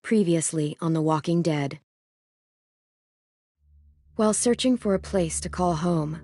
Previously on The Walking Dead. While searching for a place to call home,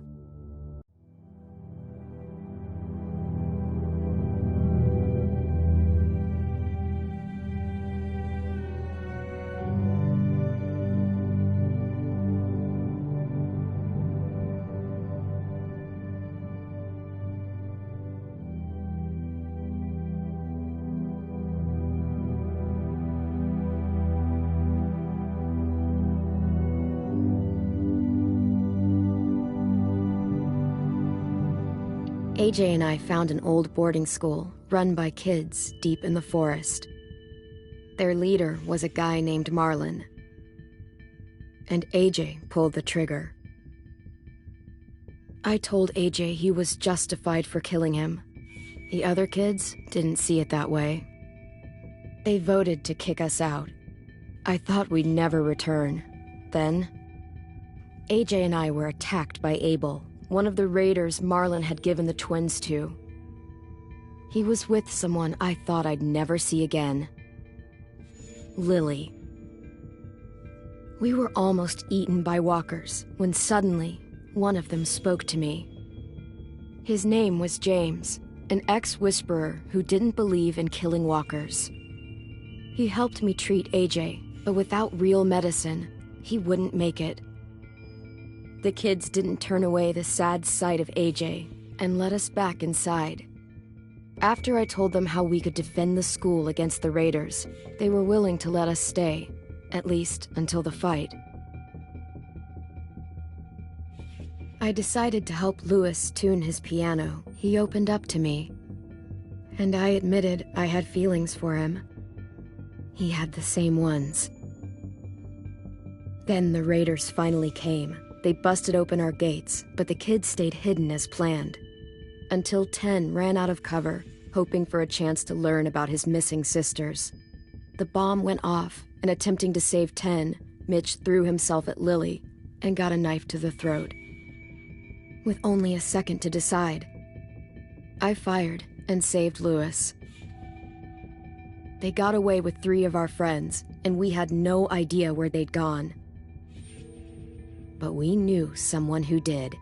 AJ and I found an old boarding school run by kids deep in the forest. Their leader was a guy named Marlon, and AJ pulled the trigger. I told AJ he was justified for killing him. The other kids didn't see it that way. They voted to kick us out. I thought we'd never return. Then, AJ and I were attacked by Abel, one of the raiders Marlon had given the twins to. He was with someone I thought I'd never see again. Lily. We were almost eaten by walkers when suddenly one of them spoke to me. His name was James, an ex-whisperer who didn't believe in killing walkers. He helped me treat AJ, but without real medicine, he wouldn't make it. The kids didn't turn away the sad sight of AJ and let us back inside. After I told them how we could defend the school against the raiders, they were willing to let us stay, at least until the fight. I decided to help Louis tune his piano. He opened up to me, and I admitted I had feelings for him. He had the same ones. Then the raiders finally came. They busted open our gates, but the kids stayed hidden as planned. Until 10 ran out of cover, hoping for a chance to learn about his missing sisters. The bomb went off, and attempting to save 10, Mitch threw himself at Lily and got a knife to the throat. With only a second to decide, I fired and saved Louis. They got away with 3 of our friends, and we had no idea where they'd gone. But we knew someone who did.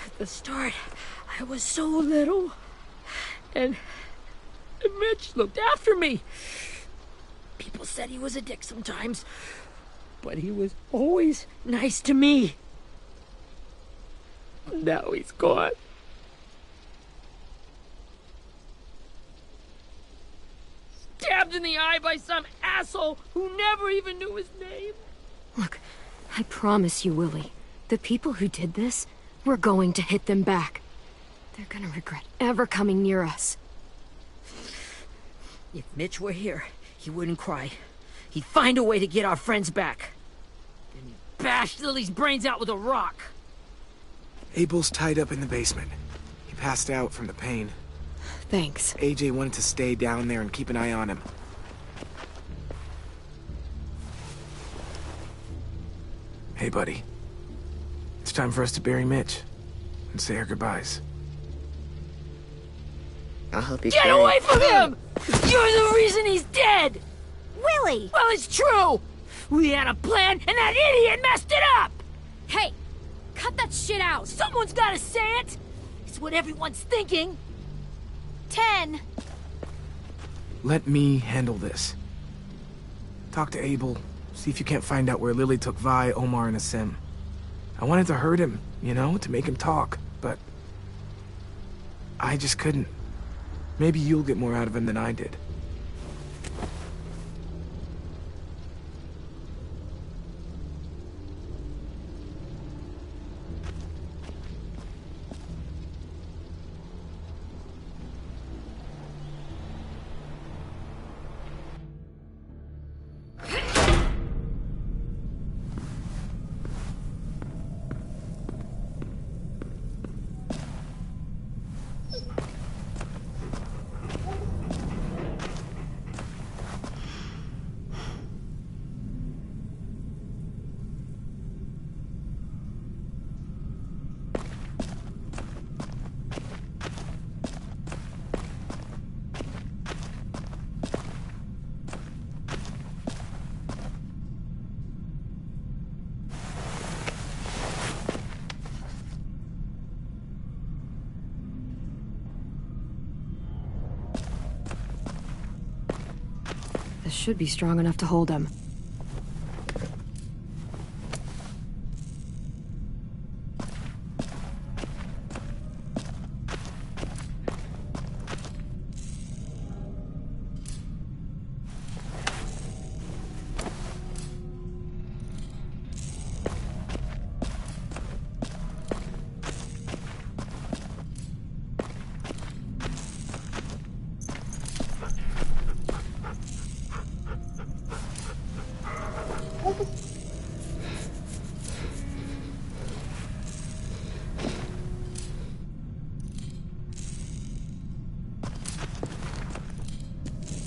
At the start, I was so little, and Mitch looked after me. People said he was a dick sometimes, but he was always nice to me. Now he's gone. Stabbed in the eye by some asshole who never even knew his name. Look, I promise you, Willie, the people who did this, we're going to hit them back. They're gonna regret ever coming near us. If Mitch were here, he wouldn't cry. He'd find a way to get our friends back. Then he'd bash Lily's brains out with a rock. Abel's tied up in the basement. He passed out from the pain. Thanks. AJ wanted to stay down there and keep an eye on him. Hey, buddy. It's time for us to bury Mitch and say our goodbyes. I'll help you Get carry. away from him! You're the reason he's dead! Willie! Well, it's true! We had a plan, and that idiot messed it up! Hey! Cut that shit out! Someone's gotta say it! It's what everyone's thinking! 10. Let me handle this. Talk to Abel, see if you can't find out where Lily took Vi, Omar, and Asim. I wanted to hurt him, you know, to make him talk, but I just couldn't. Maybe you'll get more out of him than I did. This should be strong enough to hold him.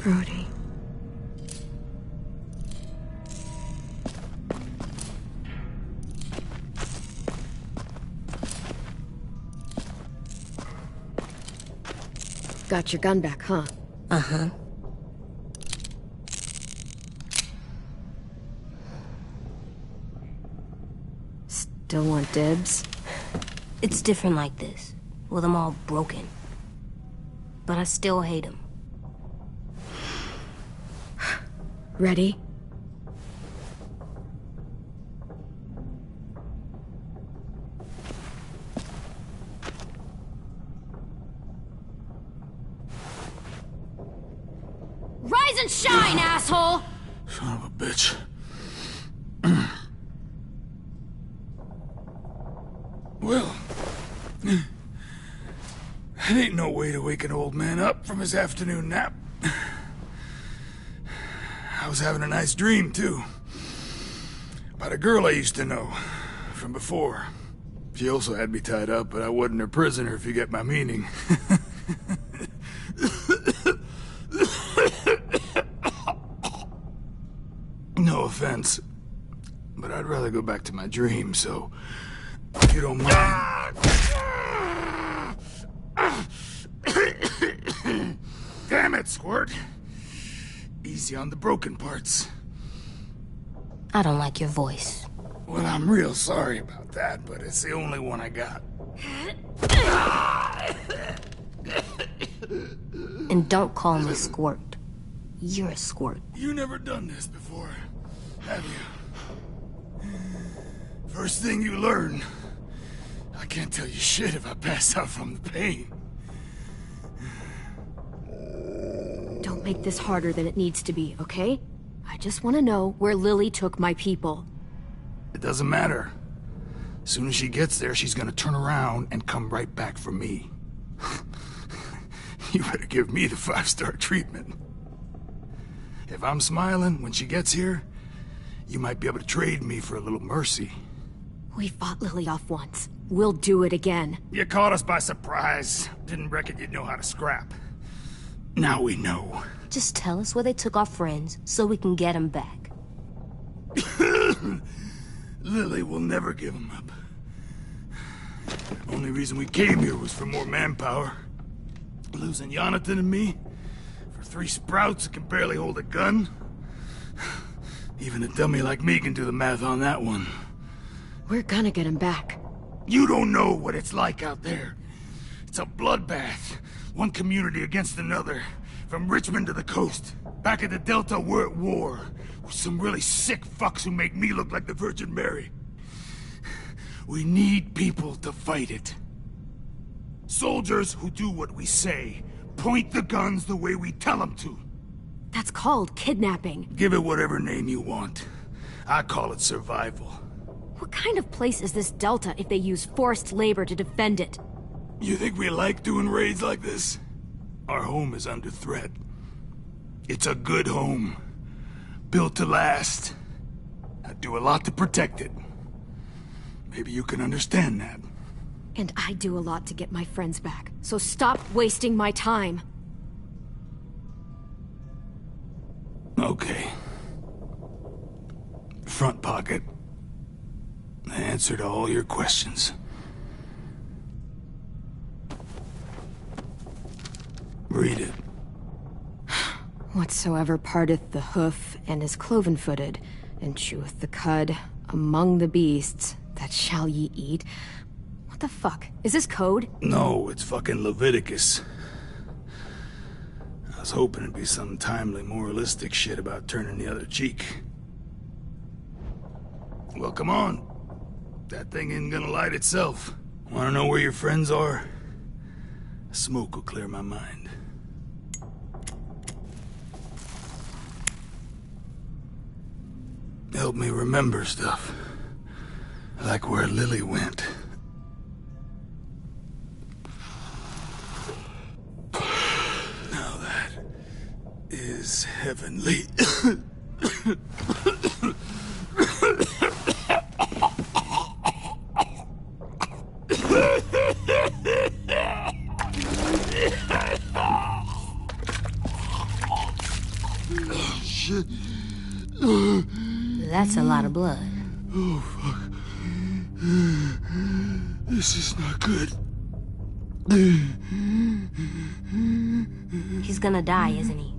Brody. Got your gun back, huh? Uh-huh. Still want dibs? It's different like this, with them all broken. But I still hate him. Ready? Rise and shine, asshole! Son of a bitch. Well, that ain't no way to wake an old man up from his afternoon nap. I was having a nice dream, too. About a girl I used to know from before. She also had me tied up, but I wasn't her prisoner, if you get my meaning. No offense, but I'd rather go back to my dream, so if you don't mind. Damn it, Squirt. Easy on the broken parts. I don't like your voice. Well, I'm real sorry about that, but it's the only one I got. And don't call me Squirt. You're a squirt. You never done this before, have you? First thing you learn, I can't tell you shit if I pass out from the pain. Don't make this harder than it needs to be, okay? I just want to know where Lily took my people. It doesn't matter. As soon as she gets there, she's gonna turn around and come right back for me. You better give me the 5-star treatment. If I'm smiling when she gets here, you might be able to trade me for a little mercy. We fought Lily off once. We'll do it again. You caught us by surprise. Didn't reckon you'd know how to scrap. Now we know. Just tell us where they took our friends so we can get them back. Lily will never give them up. Only reason we came here was for more manpower. Losing Jonathan and me for 3 sprouts that can barely hold a gun. Even a dummy like me can do the math on that one. We're gonna get him back. You don't know what it's like out there. It's a bloodbath. One community against another. From Richmond to the coast. Back at the Delta, we're at war. With some really sick fucks who make me look like the Virgin Mary. We need people to fight it. Soldiers who do what we say. Point the guns the way we tell them to. That's called kidnapping. Give it whatever name you want. I call it survival. What kind of place is this Delta if they use forced labor to defend it? You think we like doing raids like this? Our home is under threat. It's a good home. Built to last. I do a lot to protect it. Maybe you can understand that. And I do a lot to get my friends back. So stop wasting my time. Okay. Front pocket. The answer to all your questions. Read it. Whatsoever parteth the hoof, and is cloven-footed, and cheweth the cud, among the beasts, that shall ye eat. What the fuck? Is this code? No, it's fucking Leviticus. I was hoping it'd be some timely, moralistic shit about turning the other cheek. Well, come on. That thing ain't gonna light itself. Wanna know where your friends are? Smoke will clear my mind. Help me remember stuff. Like where Lily went. Now that is heavenly. Shit. That's a lot of blood. Oh, fuck. This is not good. He's gonna die, isn't he?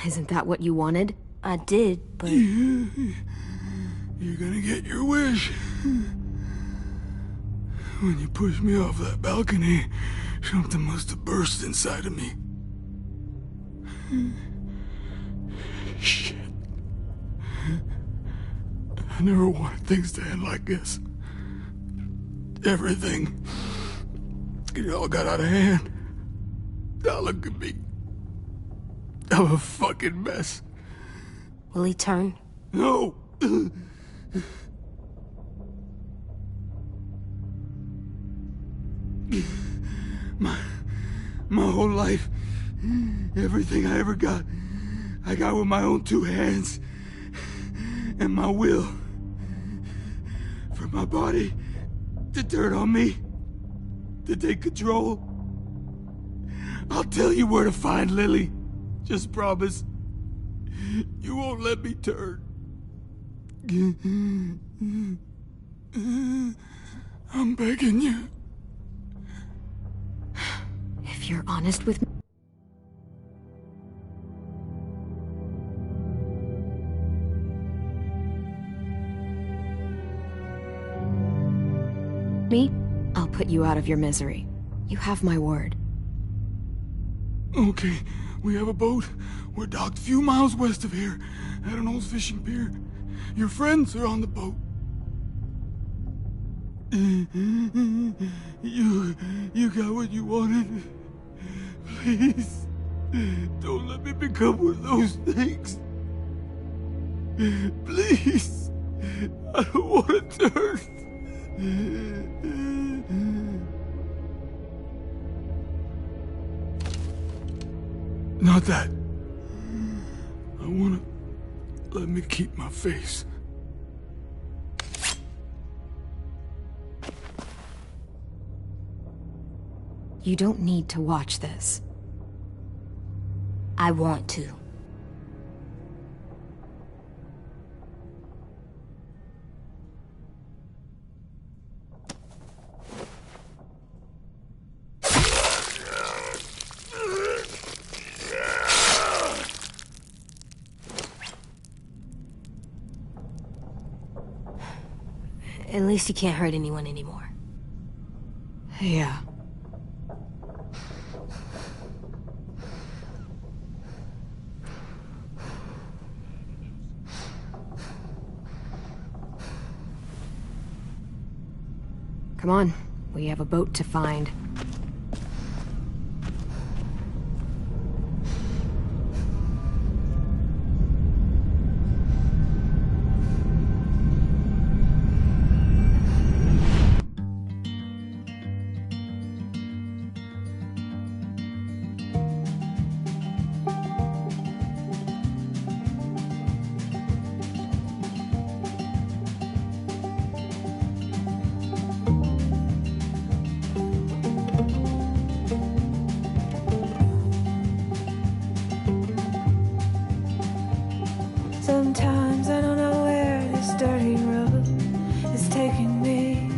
Isn't that what you wanted? I did, but... You're gonna get your wish. When you pushed me off that balcony, something must have burst inside of me. Shit. I never wanted things to end like this. Everything. It all got out of hand. Now look at me. I'm a fucking mess. Will he turn? No! My whole life, everything I ever got, I got with my own 2 hands and my will. For my body to turn on me, to take control. I'll tell you where to find Lily. Just promise. You won't let me turn. I'm begging you. If you're honest with me, I'll put you out of your misery. You have my word. Okay, we have a boat. We're docked a few miles west of here, at an old fishing pier. Your friends are on the boat. You got what you wanted. Please, don't let me become one of those things. Please, I don't want to turn. Not that. I wanna let me keep my face. You don't need to watch this. I want to. At least he can't hurt anyone anymore. Yeah. Come on, we have a boat to find. Sometimes I don't know where this dirty road is taking me.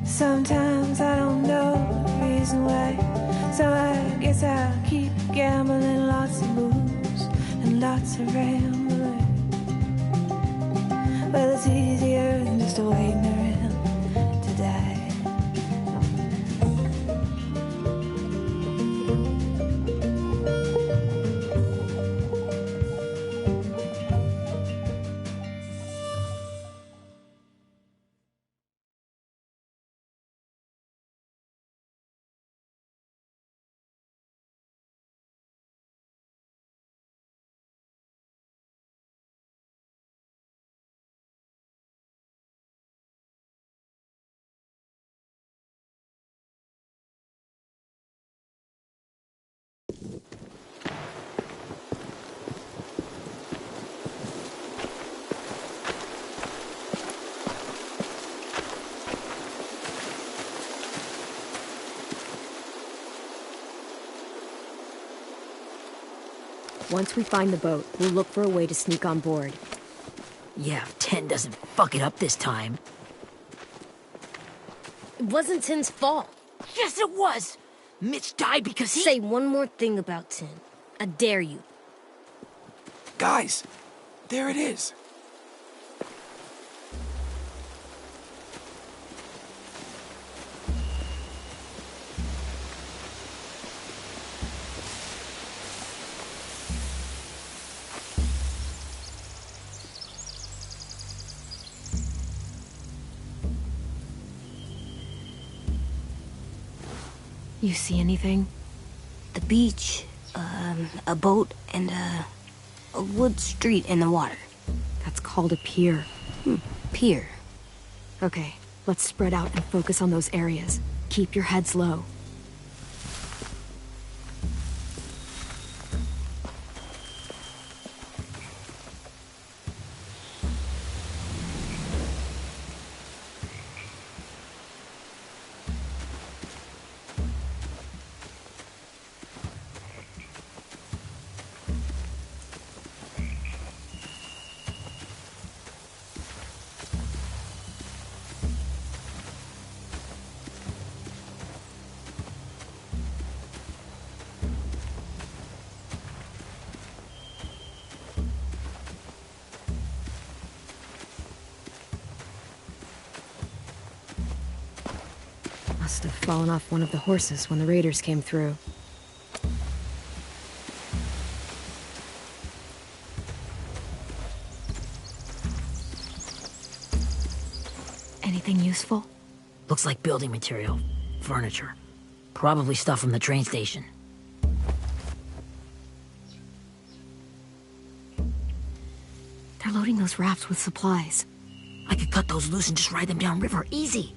Sometimes I don't know the reason why. So I guess I'll keep gambling, lots of moves and lots of rambling. Well, it's easier than just waiting around to die. Once we find the boat, we'll look for a way to sneak on board. Yeah, if 10 doesn't fuck it up this time. It wasn't Tin's fault. Yes, it was! Mitch died because he— Say one more thing about Tin. I dare you. Guys, there it is. You see anything? The beach, a boat, and a wood street in the water. That's called a pier. Pier. Okay, let's spread out and focus on those areas. Keep your heads low. Must have fallen off one of the horses when the raiders came through. Anything useful? Looks like building material. Furniture. Probably stuff from the train station. They're loading those rafts with supplies. I could cut those loose and just ride them downriver. Easy.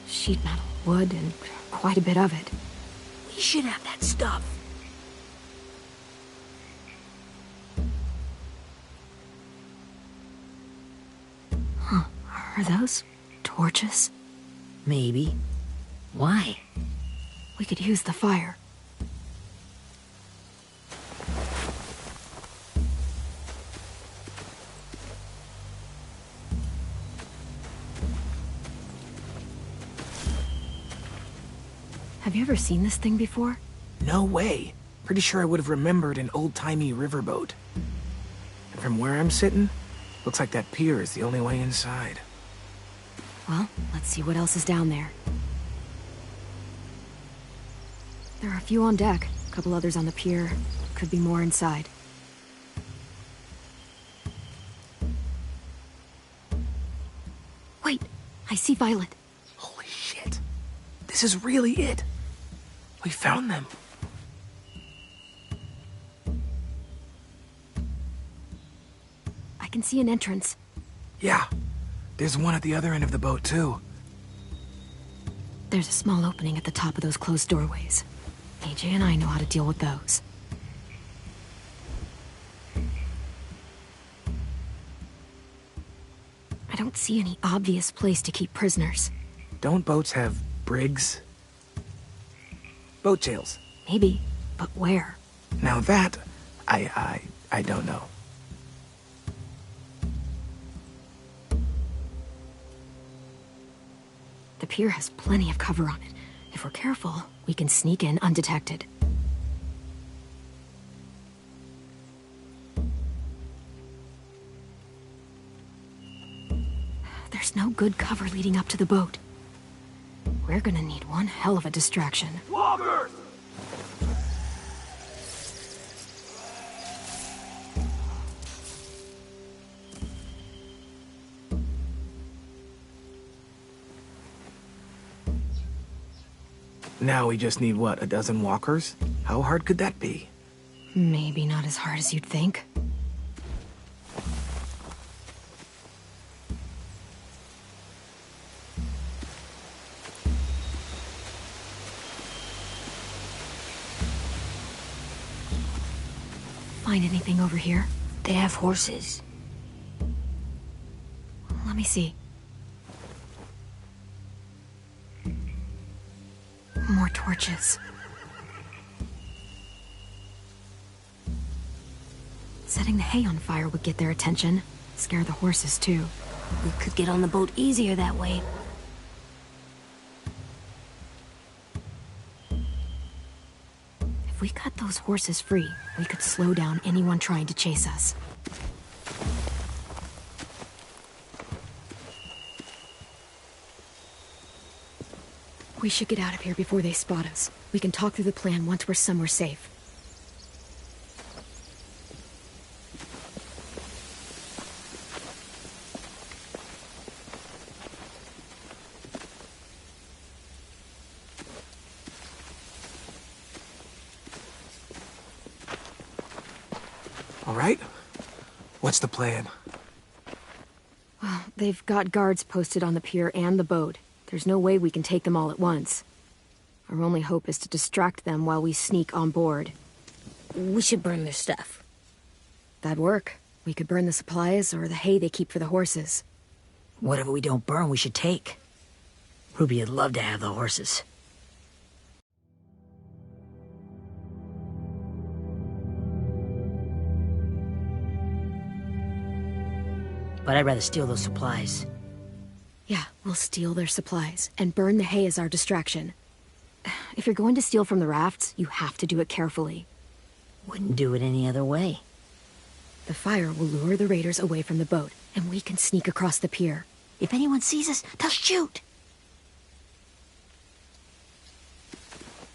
Sheet metal, wood, and quite a bit of it. We should have that stuff. Are those torches? Maybe. Why? We could use the fire. Have you ever seen this thing before? No way. Pretty sure I would have remembered an old-timey riverboat. And from where I'm sitting, looks like that pier is the only way inside. Well, let's see what else is down there. There are a few on deck, a couple others on the pier. Could be more inside. Wait, I see Violet. Holy shit. This is really it. We found them. I can see an entrance. Yeah. There's one at the other end of the boat, too. There's a small opening at the top of those closed doorways. AJ and I know how to deal with those. I don't see any obvious place to keep prisoners. Don't boats have brigs? Boat jails. Maybe, but where? Now that, I don't know. The pier has plenty of cover on it. If we're careful, we can sneak in undetected. There's no good cover leading up to the boat. We're gonna need one hell of a distraction. Loggers! Now we just need, what, a dozen walkers? How hard could that be? Maybe not as hard as you'd think. Find anything over here? They have horses. Let me see. More torches. Setting the hay on fire would get their attention. Scare the horses, too. We could get on the boat easier that way. If we cut those horses free, we could slow down anyone trying to chase us. We should get out of here before they spot us. We can talk through the plan once we're somewhere safe. All right. What's the plan? Well, they've got guards posted on the pier and the boat. There's no way we can take them all at once. Our only hope is to distract them while we sneak on board. We should burn their stuff. That'd work. We could burn the supplies or the hay they keep for the horses. Whatever we don't burn, we should take. Ruby'd love to have the horses. But I'd rather steal those supplies. Yeah, we'll steal their supplies and burn the hay as our distraction. If you're going to steal from the rafts, you have to do it carefully. Wouldn't do it any other way. The fire will lure the raiders away from the boat, and we can sneak across the pier. If anyone sees us, they'll shoot.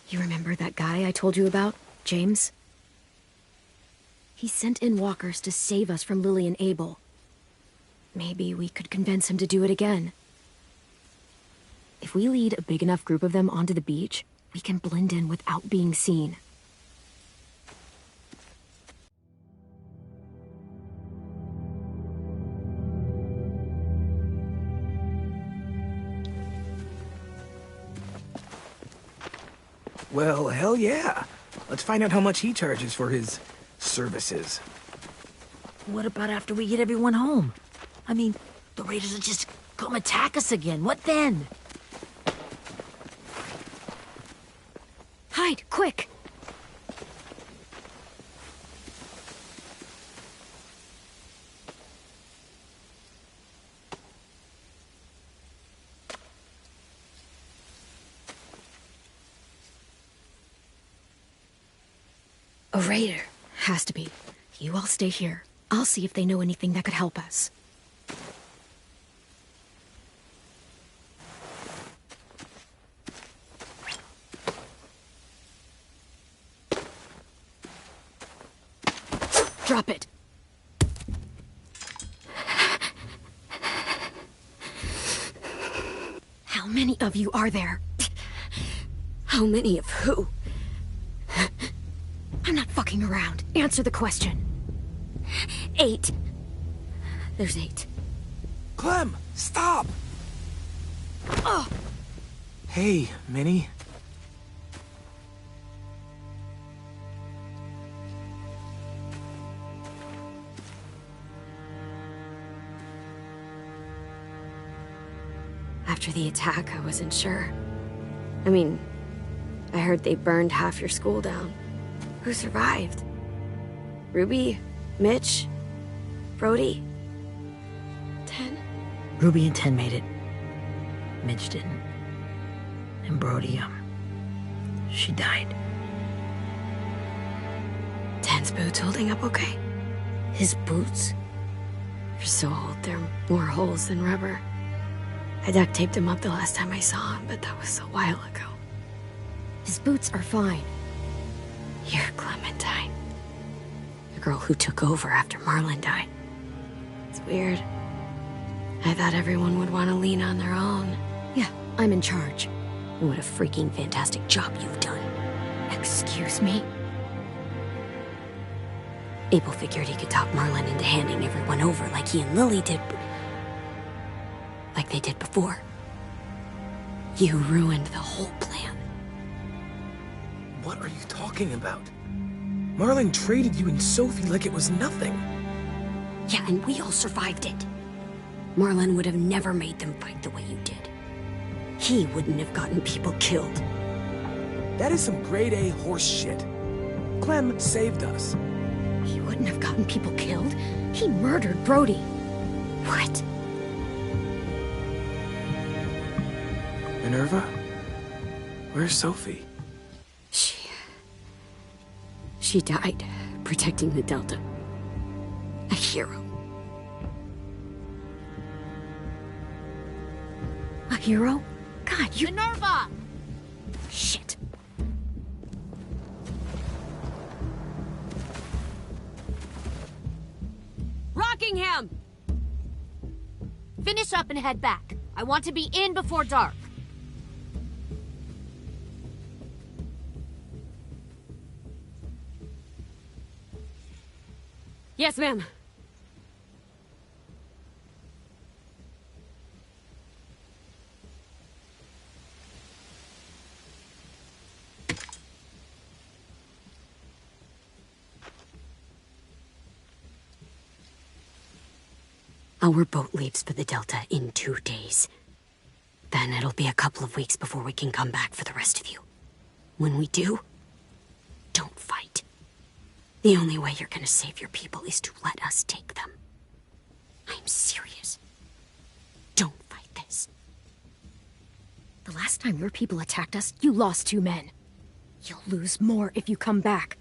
You remember that guy I told you about, James? He sent in walkers to save us from Lily and Abel. Maybe we could convince him to do it again. If we lead a big enough group of them onto the beach, we can blend in without being seen. Well, hell yeah. Let's find out how much he charges for his services. What about after we get everyone home? I mean, the raiders will just come attack us again. What then? Hide, quick! A raider. Has to be. You all stay here. I'll see if they know anything that could help us. Drop it. How many of you are there? How many of who? I'm not fucking around. Answer the question. 8. There's 8. Clem, stop! Oh! Hey, Minnie. After the attack, I wasn't sure. I mean, I heard they burned half your school down. Who survived? Ruby? Mitch? Brody? 10? Ruby and 10 made it. Mitch didn't. And Brody, she died. 10's boots holding up okay? His boots? They're so old, there are more holes than rubber. I duct taped him up the last time I saw him, but that was a while ago. His boots are fine. You're Clementine. The girl who took over after Marlon died. It's weird. I thought everyone would want to lean on their own. Yeah, I'm in charge. And what a freaking fantastic job you've done. Excuse me? Abel figured he could talk Marlon into handing everyone over like he and Lily did. Like they did before. You ruined the whole plan. What are you talking about? Marlon traded you and Sophie like it was nothing. Yeah, and we all survived it. Marlon would have never made them fight the way you did. He wouldn't have gotten people killed. That is some grade A horse shit. Clem saved us. He wouldn't have gotten people killed. He murdered Brody. What? Minerva? Where's Sophie? She died protecting the Delta. A hero. A hero? God, you... Minerva! Shit. Rockingham! Finish up and head back. I want to be in before dark. Yes, ma'am. Our boat leaves for the Delta in 2 days. Then it'll be a couple of weeks before we can come back for the rest of you. When we do, don't fight. The only way you're gonna save your people is to let us take them. I'm serious. Don't fight this. The last time your people attacked us, you lost 2 men. You'll lose more if you come back.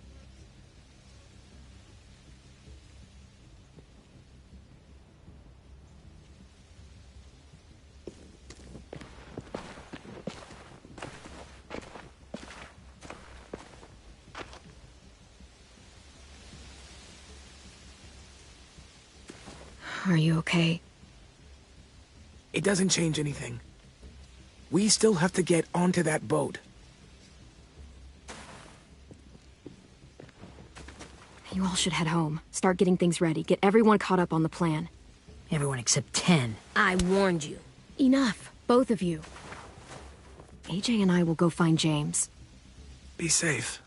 Are you okay? It doesn't change anything. We still have to get onto that boat. You all should head home. Start getting things ready. Get everyone caught up on the plan. Everyone except 10. I warned you. Enough, both of you. AJ and I will go find James. Be safe.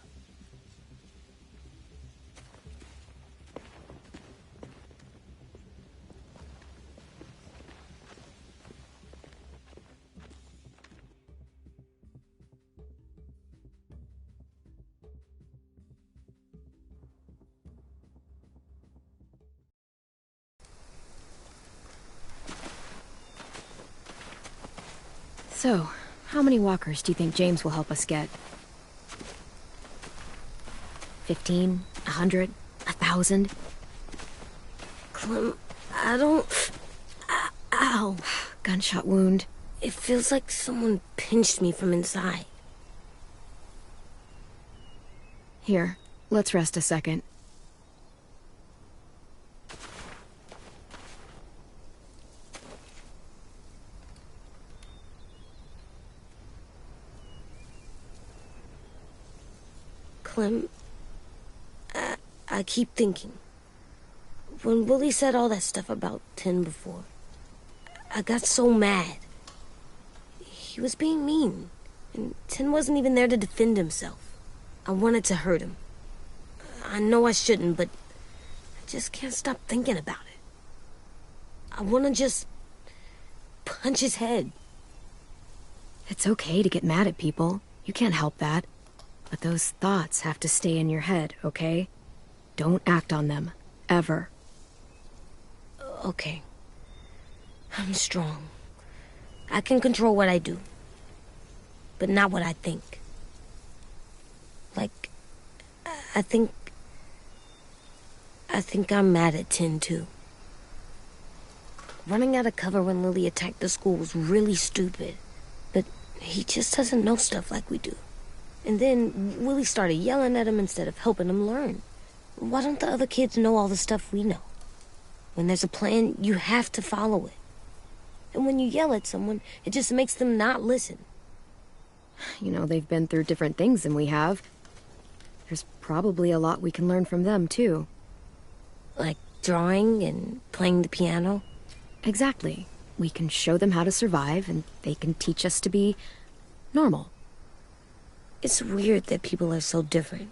So, how many walkers do you think James will help us get? 15? 100? 1,000? Clem, I don't... Ow. Gunshot wound. It feels like someone pinched me from inside. Here, let's rest a second. Clem, I keep thinking. When Willie said all that stuff about 10 before, I got so mad. He was being mean, and 10 wasn't even there to defend himself. I wanted to hurt him. I know I shouldn't, but I just can't stop thinking about it. I want to just punch his head. It's okay to get mad at people. You can't help that. But those thoughts have to stay in your head, okay? Don't act on them. Ever. Okay. I'm strong. I can control what I do. But not what I think. Like, I think I'm mad at 10 too. Running out of cover when Lily attacked the school was really stupid. But he just doesn't know stuff like we do. And then Willie started yelling at him instead of helping him learn. Why don't the other kids know all the stuff we know? When there's a plan, you have to follow it. And when you yell at someone, it just makes them not listen. You know, they've been through different things than we have. There's probably a lot we can learn from them, too. Like drawing and playing the piano? Exactly. We can show them how to survive, and they can teach us to be normal. It's weird that people are so different.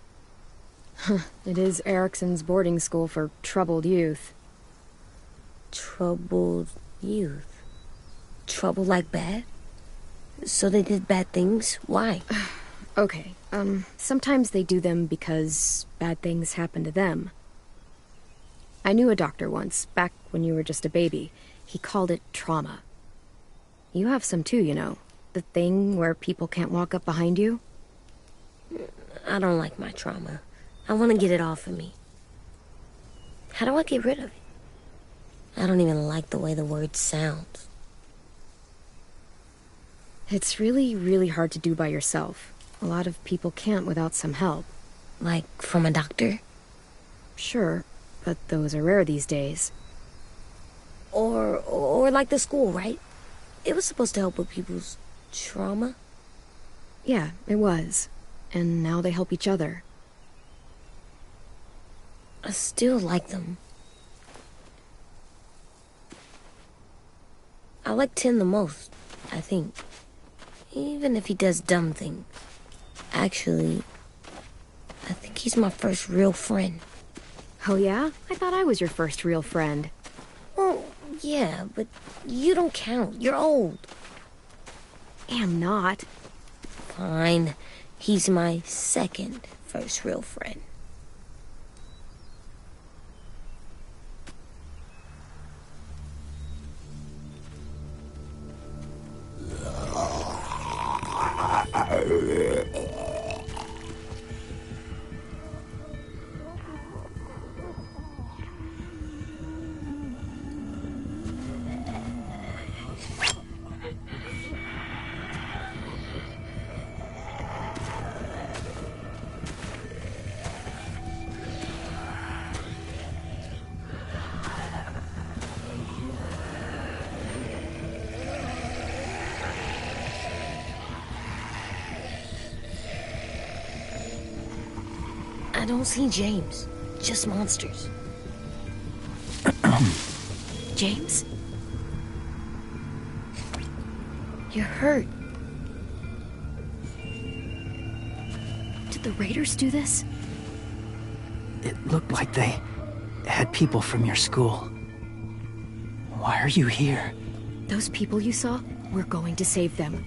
It is Erickson's boarding school for troubled youth. Troubled youth? Trouble like bad? So they did bad things? Why? Okay, sometimes they do them because bad things happen to them. I knew a doctor once, back when you were just a baby. He called it trauma. You have some too, you know. The thing where people can't walk up behind you. I don't like my trauma. I want to get it off of me. How do I get rid of it? I don't even like the way the word sounds. It's really, really hard to do by yourself. A lot of people can't without some help. Like from a doctor? Sure, but those are rare these days. Or like the school, right? It was supposed to help with people's trauma? Yeah, it was. And now they help each other. I still like them. I like 10 the most, I think. Even if he does dumb things. Actually, I think he's my first real friend. Oh yeah? I thought I was your first real friend. Well, yeah, but you don't count. You're old. Am not. Fine. He's my second first real friend. I don't see James. Just monsters. James? You're hurt. Did the raiders do this? It looked like they had people from your school. Why are you here? Those people you saw, we're going to save them.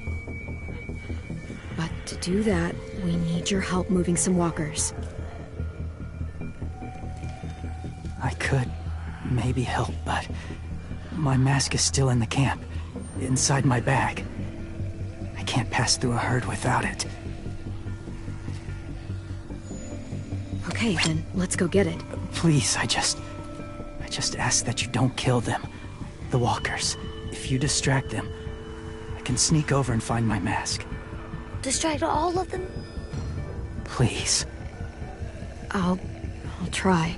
But to do that, we need your help moving some walkers. I could maybe help, but my mask is still in the camp, inside my bag. can't pass through a herd without it. Okay, then let's go get it. Please, I just ask that you don't kill them. The walkers. If you distract them, I can sneak over and find my mask. Distract all of them? Please. I'll try.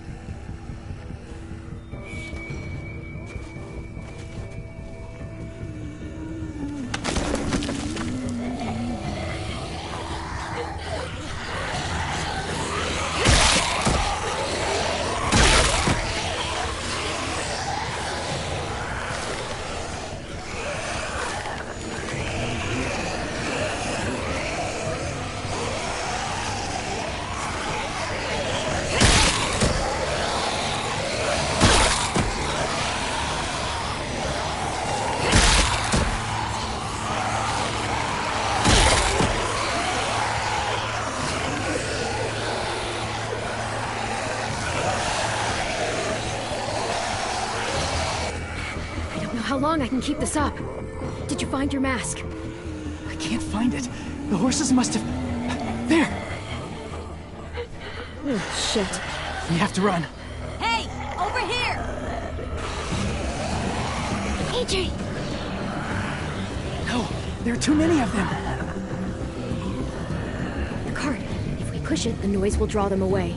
How long I can keep this up? Did you find your mask? I can't find it. The horses must have... There! Oh, shit. We have to run. Hey! Over here! AJ! No, there are too many of them. The cart. If we push it, the noise will draw them away.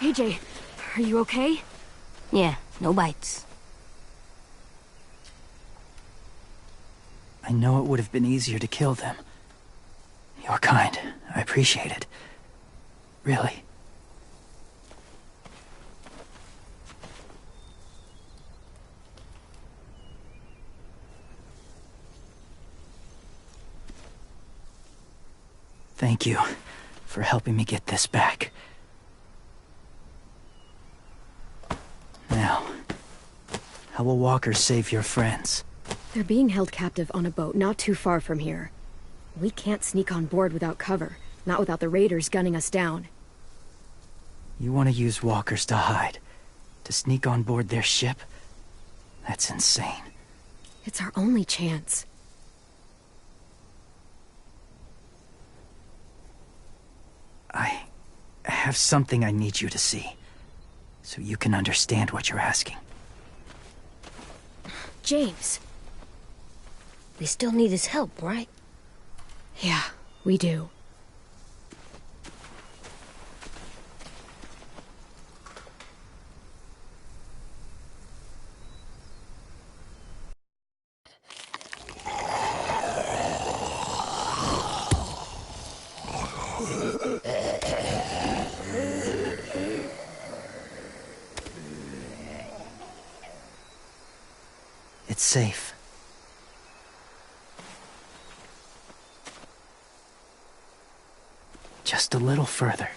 AJ, are you okay? Yeah, no bites. I know it would have been easier to kill them. You're kind. I appreciate it. Really. Thank you for helping me get this back. Now, how will walkers save your friends? They're being held captive on a boat not too far from here. We can't sneak on board without cover, not without the raiders gunning us down. You want to use walkers to hide? To sneak on board their ship? That's insane. It's our only chance. I have something I need you to see, so you can understand what you're asking. James. We still need his help, right? Yeah, we do. It's safe. Just a little further.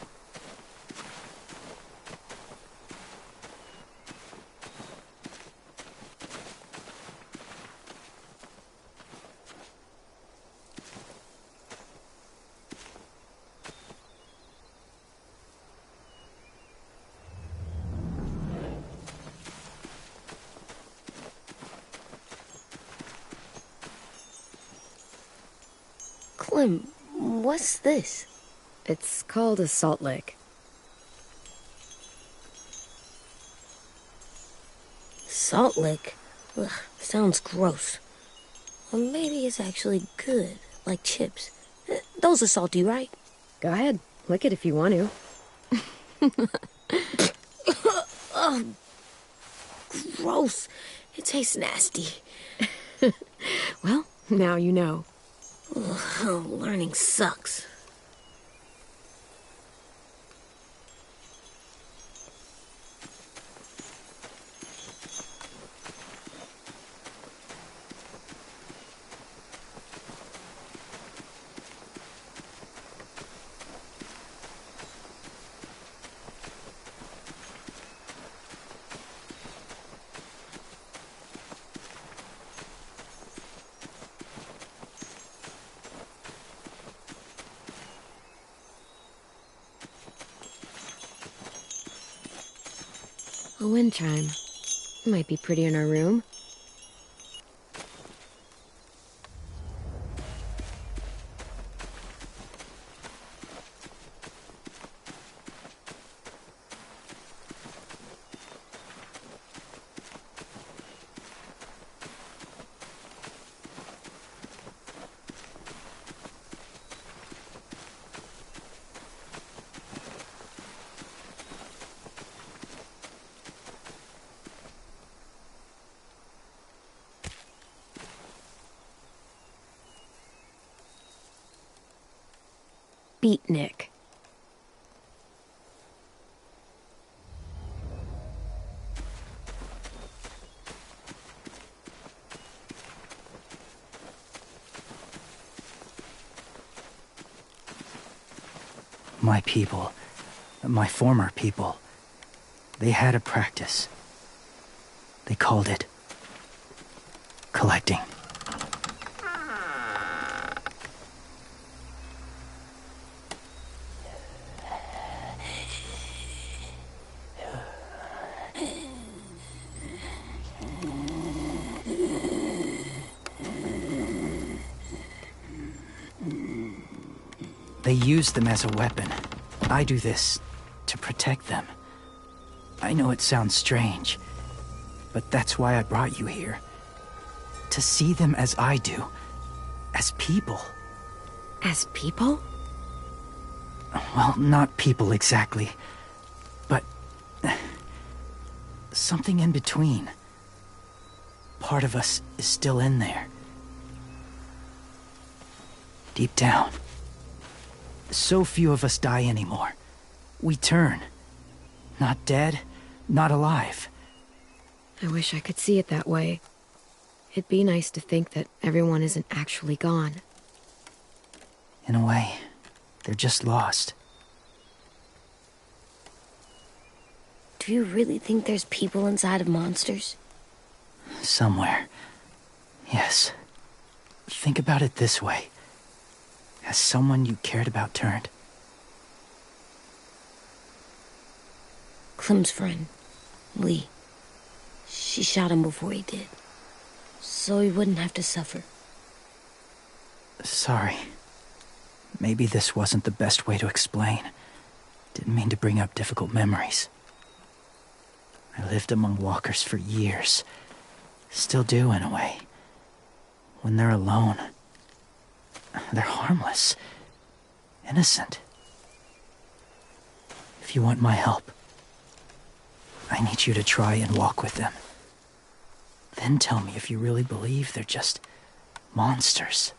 Clem, what's this? It's called a salt lick. Salt lick? Ugh, sounds gross. Or maybe it's actually good, like chips. Those are salty, right? Go ahead, lick it if you want to. Ugh, gross. It tastes nasty. Well, now you know. Ugh, learning sucks. A wind chime. Might be pretty in our room. Beatnik. My people, my former people, they had a practice. They called it collecting. They use them as a weapon. I do this to protect them. I know it sounds strange, but that's why I brought you here. To see them as I do, as people. As people? Well, not people exactly, but something in between. Part of us is still in there. Deep down. So few of us die anymore. We turn. Not dead, not alive. I wish I could see it that way. It'd be nice to think that everyone isn't actually gone. In a way, they're just lost. Do you really think there's people inside of monsters? Somewhere. Yes. Think about it this way. Has someone you cared about turned? Clem's friend, Lee. She shot him before he did. So he wouldn't have to suffer. Sorry. Maybe this wasn't the best way to explain. Didn't mean to bring up difficult memories. I lived among walkers for years. Still do, in a way. When they're alone, they're harmless. Innocent. If you want my help, I need you to try and walk with them. Then tell me if you really believe they're just monsters.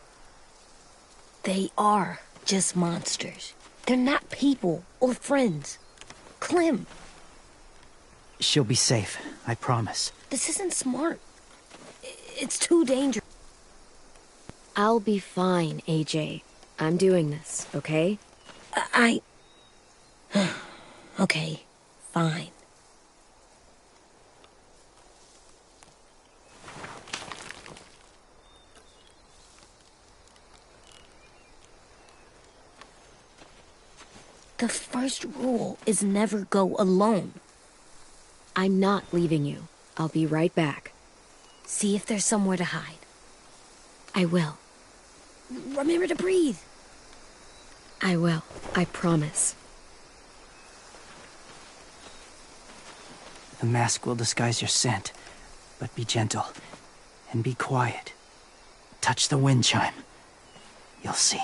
They are just monsters. They're not people or friends. Clem. She'll be safe, I promise. This isn't smart. It's too dangerous. I'll be fine, AJ. I'm doing this, okay? Okay, fine. The first rule is never go alone. I'm not leaving you. I'll be right back. See if there's somewhere to hide. I will. Remember to breathe. I will. I promise. The mask will disguise your scent, but be gentle and be quiet. Touch the wind chime. You'll see.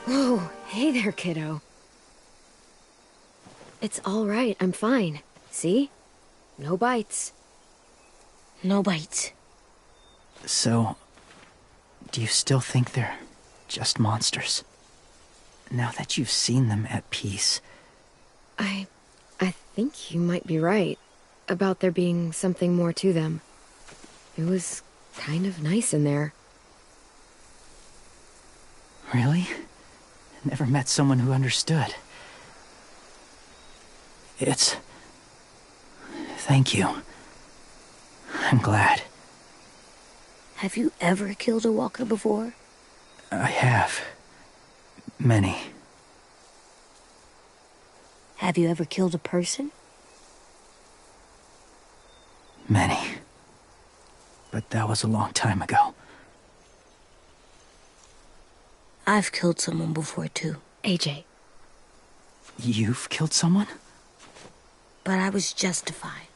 Whoa, hey there, kiddo. It's all right, I'm fine. See? No bites. No bites. So, do you still think they're just monsters? Now that you've seen them at peace. I think you might be right about there being something more to them. It was kind of nice in there. Really? Never met someone who understood. Thank you. I'm glad. Have you ever killed a walker before? I have. Many. Have you ever killed a person? Many. But that was a long time ago. I've killed someone before, too. AJ. You've killed someone? But I was justified.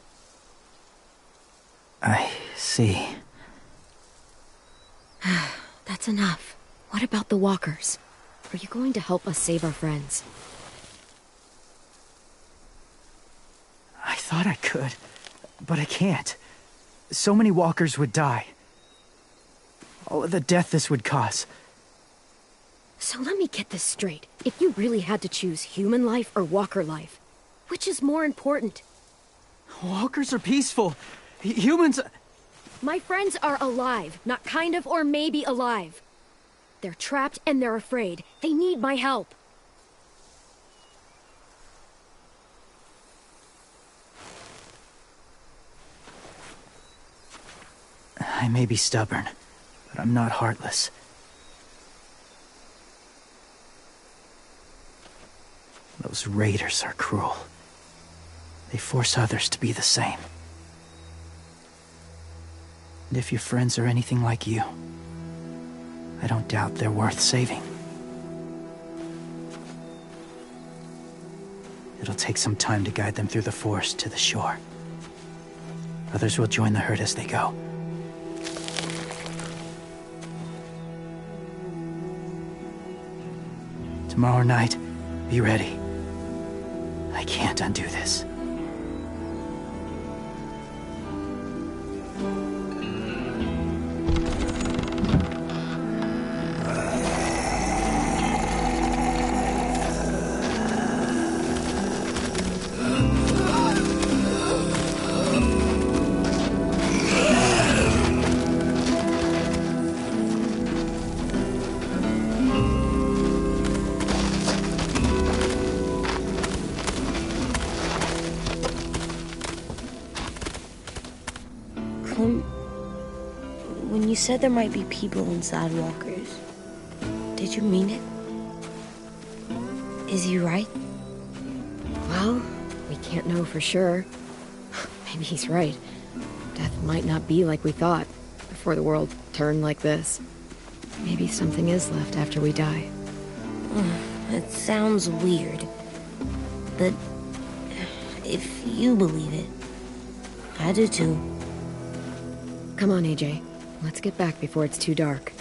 I see. That's enough. What about the walkers? Are you going to help us save our friends? I thought I could, but I can't. So many walkers would die. All of the death this would cause. So let me get this straight. If you really had to choose human life or walker life, which is more important? Walkers are peaceful. Humans... My friends are alive, not kind of or maybe alive. They're trapped and they're afraid. They need my help. I may be stubborn, but I'm not heartless. Those raiders are cruel. They force others to be the same. And if your friends are anything like you, I don't doubt they're worth saving. It'll take some time to guide them through the forest to the shore. Others will join the herd as they go. Tomorrow night, be ready. I can't undo this. When you said there might be people inside walkers, did you mean it? Is he right? Well, we can't know for sure. Maybe he's right. Death might not be like we thought before the world turned like this. Maybe something is left after we die. It sounds weird. But if you believe it, I do too. Come on, AJ. Let's get back before it's too dark.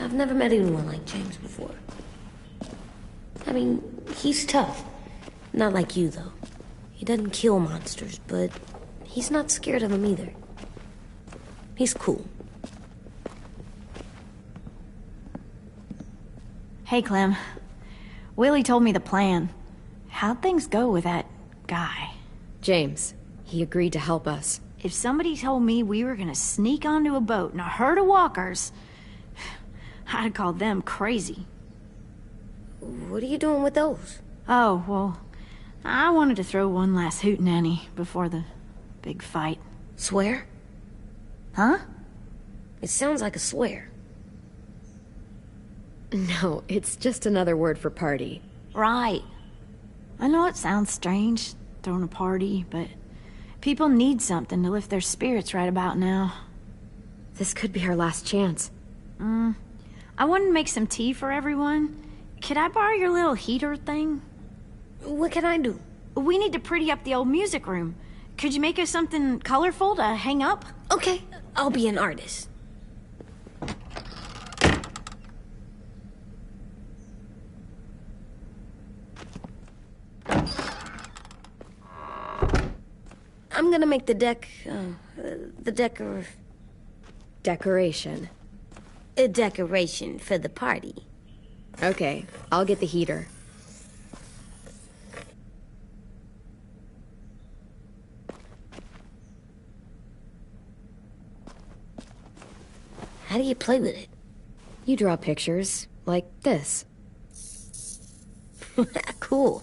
I've never met anyone like James before. I mean, he's tough. Not like you, though. He doesn't kill monsters, but he's not scared of them either. He's cool. Hey, Clem. Willie told me the plan. How'd things go with that guy? James, he agreed to help us. If somebody told me we were gonna sneak onto a boat in a herd of walkers, I'd call them crazy. What are you doing with those? Oh, well, I wanted to throw one last hootenanny before the big fight. Swear? Huh? It sounds like a swear. No, it's just another word for party. Right. I know it sounds strange, throwing a party, but people need something to lift their spirits right about now. This could be our last chance. I wanted to make some tea for everyone. Could I borrow your little heater thing? What can I do? We need to pretty up the old music room. Could you make us something colorful to hang up? Okay, I'll be an artist. I'm gonna make the Decoration. a decoration for the party. Okay, I'll get the heater. How do you play with it? You draw pictures, like this. Cool.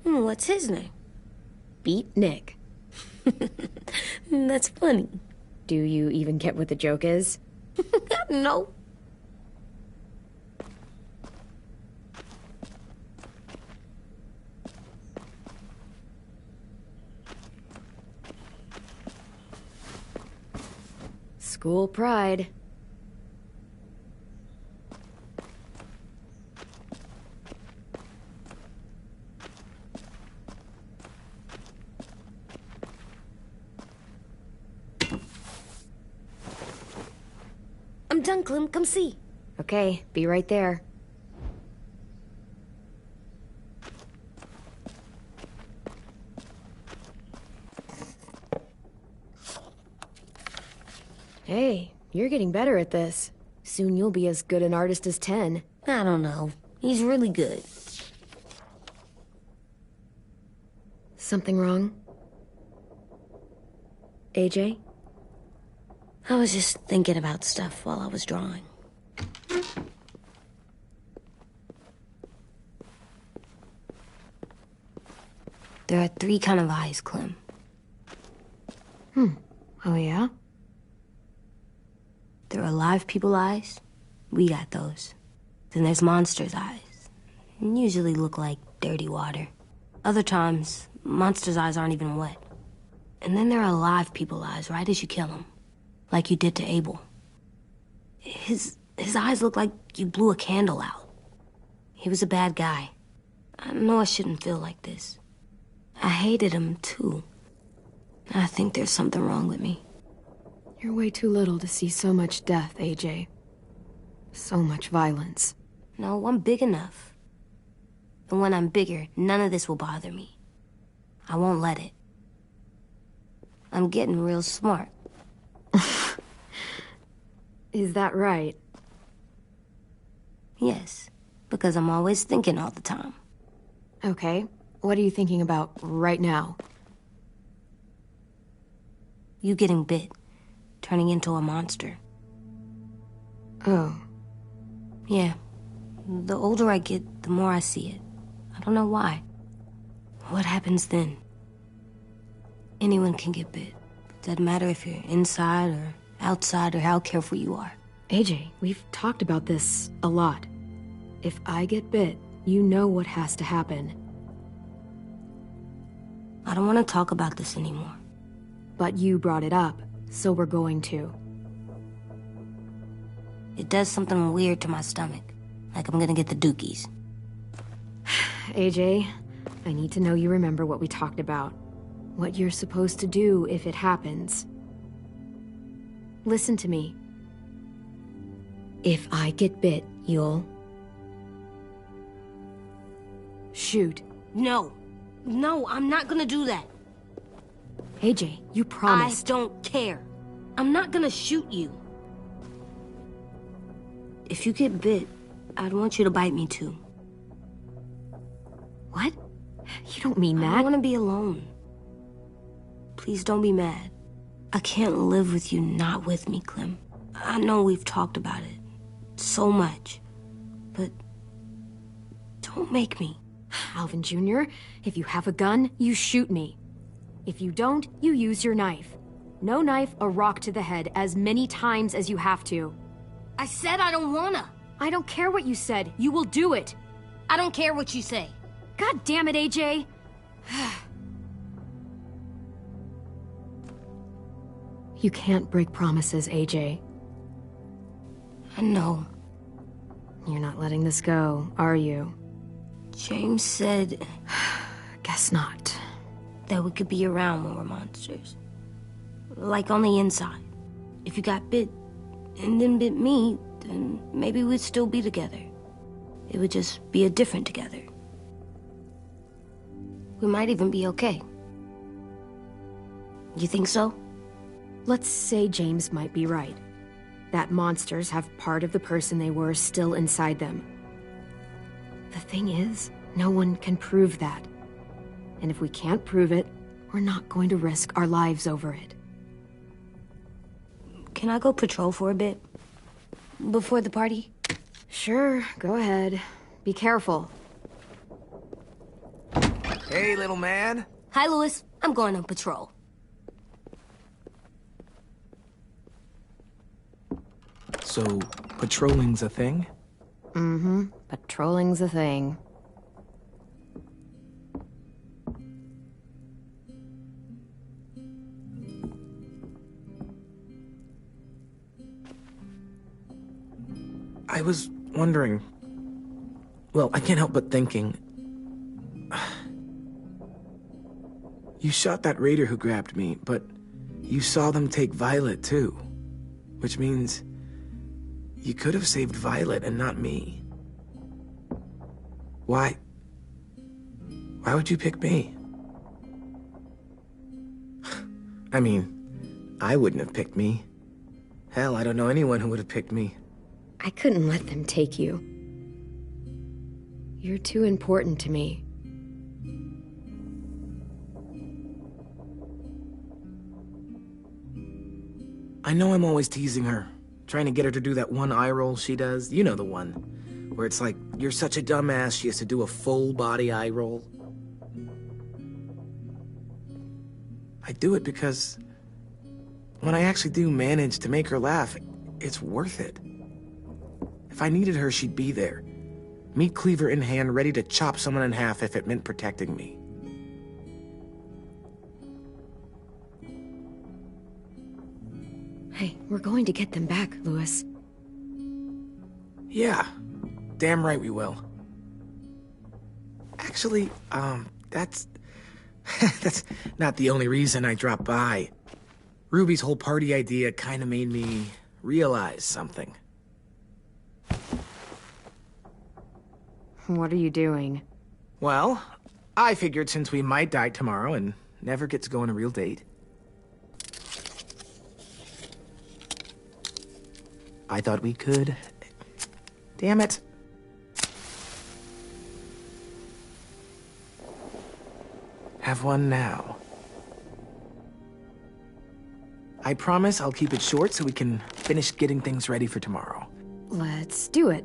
What's his name? Beat Nick. That's funny. Do you even get what the joke is? No. School pride. I'm done, Clem. Come see. Okay, be right there. Hey, you're getting better at this. Soon you'll be as good an artist as 10. I don't know. He's really good. Something wrong? AJ? I was just thinking about stuff while I was drawing. There are 3 kind of eyes, Clem. Oh yeah? There are live people eyes. We got those. Then there's monsters' eyes. Usually look like dirty water. Other times, monsters' eyes aren't even wet. And then there are live people eyes right as you kill them. Like you did to Abel. His eyes look like you blew a candle out. He was a bad guy. I know I shouldn't feel like this. I hated him, too. I think there's something wrong with me. You're way too little to see so much death, AJ. So much violence. No, I'm big enough. And when I'm bigger, none of this will bother me. I won't let it. I'm getting real smart. Is that right? Yes, because I'm always thinking all the time. Okay, what are you thinking about right now? You getting bit, turning into a monster. Oh. Yeah, the older I get, the more I see it. I don't know why. What happens then? Anyone can get bit. Doesn't matter if you're inside or outside or how careful you are. AJ, we've talked about this a lot. If I get bit, you know what has to happen. I don't want to talk about this anymore. But you brought it up, so we're going to. It does something weird to my stomach. Like I'm gonna get the dookies. AJ, I need to know you remember what we talked about. What you're supposed to do if it happens. Listen to me. If I get bit, you'll... shoot. No. No, I'm not gonna do that. AJ, you promised. I don't care. I'm not gonna shoot you. If you get bit, I'd want you to bite me too. What? You don't mean that. I want to be alone. Please don't be mad. I can't live with you not with me, Clem. I know we've talked about it so much, but don't make me. Alvin Jr., if you have a gun, you shoot me. If you don't, you use your knife. No knife, a rock to the head as many times as you have to. I said I don't wanna. I don't care what you said. You will do it. I don't care what you say. God damn it, AJ. You can't break promises, AJ. I know. You're not letting this go, are you? James said... Guess not. That we could be around when we're monsters. Like on the inside. If you got bit and then bit me, then maybe we'd still be together. It would just be a different together. We might even be okay. You think so? Let's say James might be right. That monsters have part of the person they were still inside them. The thing is, no one can prove that. And if we can't prove it, we're not going to risk our lives over it. Can I go patrol for a bit? Before the party? Sure, go ahead. Be careful. Hey, little man. Hi, Louis. I'm going on patrol. So, patrolling's a thing? Mm-hmm. Patrolling's a thing. I was wondering... Well, I can't help but thinking... You shot that raider who grabbed me, but you saw them take Violet, too. Which means... you could have saved Violet and not me. Why? Why would you pick me? I mean, I wouldn't have picked me. Hell, I don't know anyone who would have picked me. I couldn't let them take you. You're too important to me. I know I'm always teasing her, trying to get her to do that one eye roll she does. You know the one, where it's like, you're such a dumbass, she has to do a full body eye roll. I do it because when I actually do manage to make her laugh, it's worth it. If I needed her, she'd be there. Meat cleaver in hand, ready to chop someone in half if it meant protecting me. Hey, we're going to get them back, Louis. Yeah, damn right we will. Actually, that's not the only reason I dropped by. Ruby's whole party idea kind of made me realize something. What are you doing? Well, I figured since we might die tomorrow and never get to go on a real date, I thought we could... Damn it. Have one now. I promise I'll keep it short so we can finish getting things ready for tomorrow. Let's do it.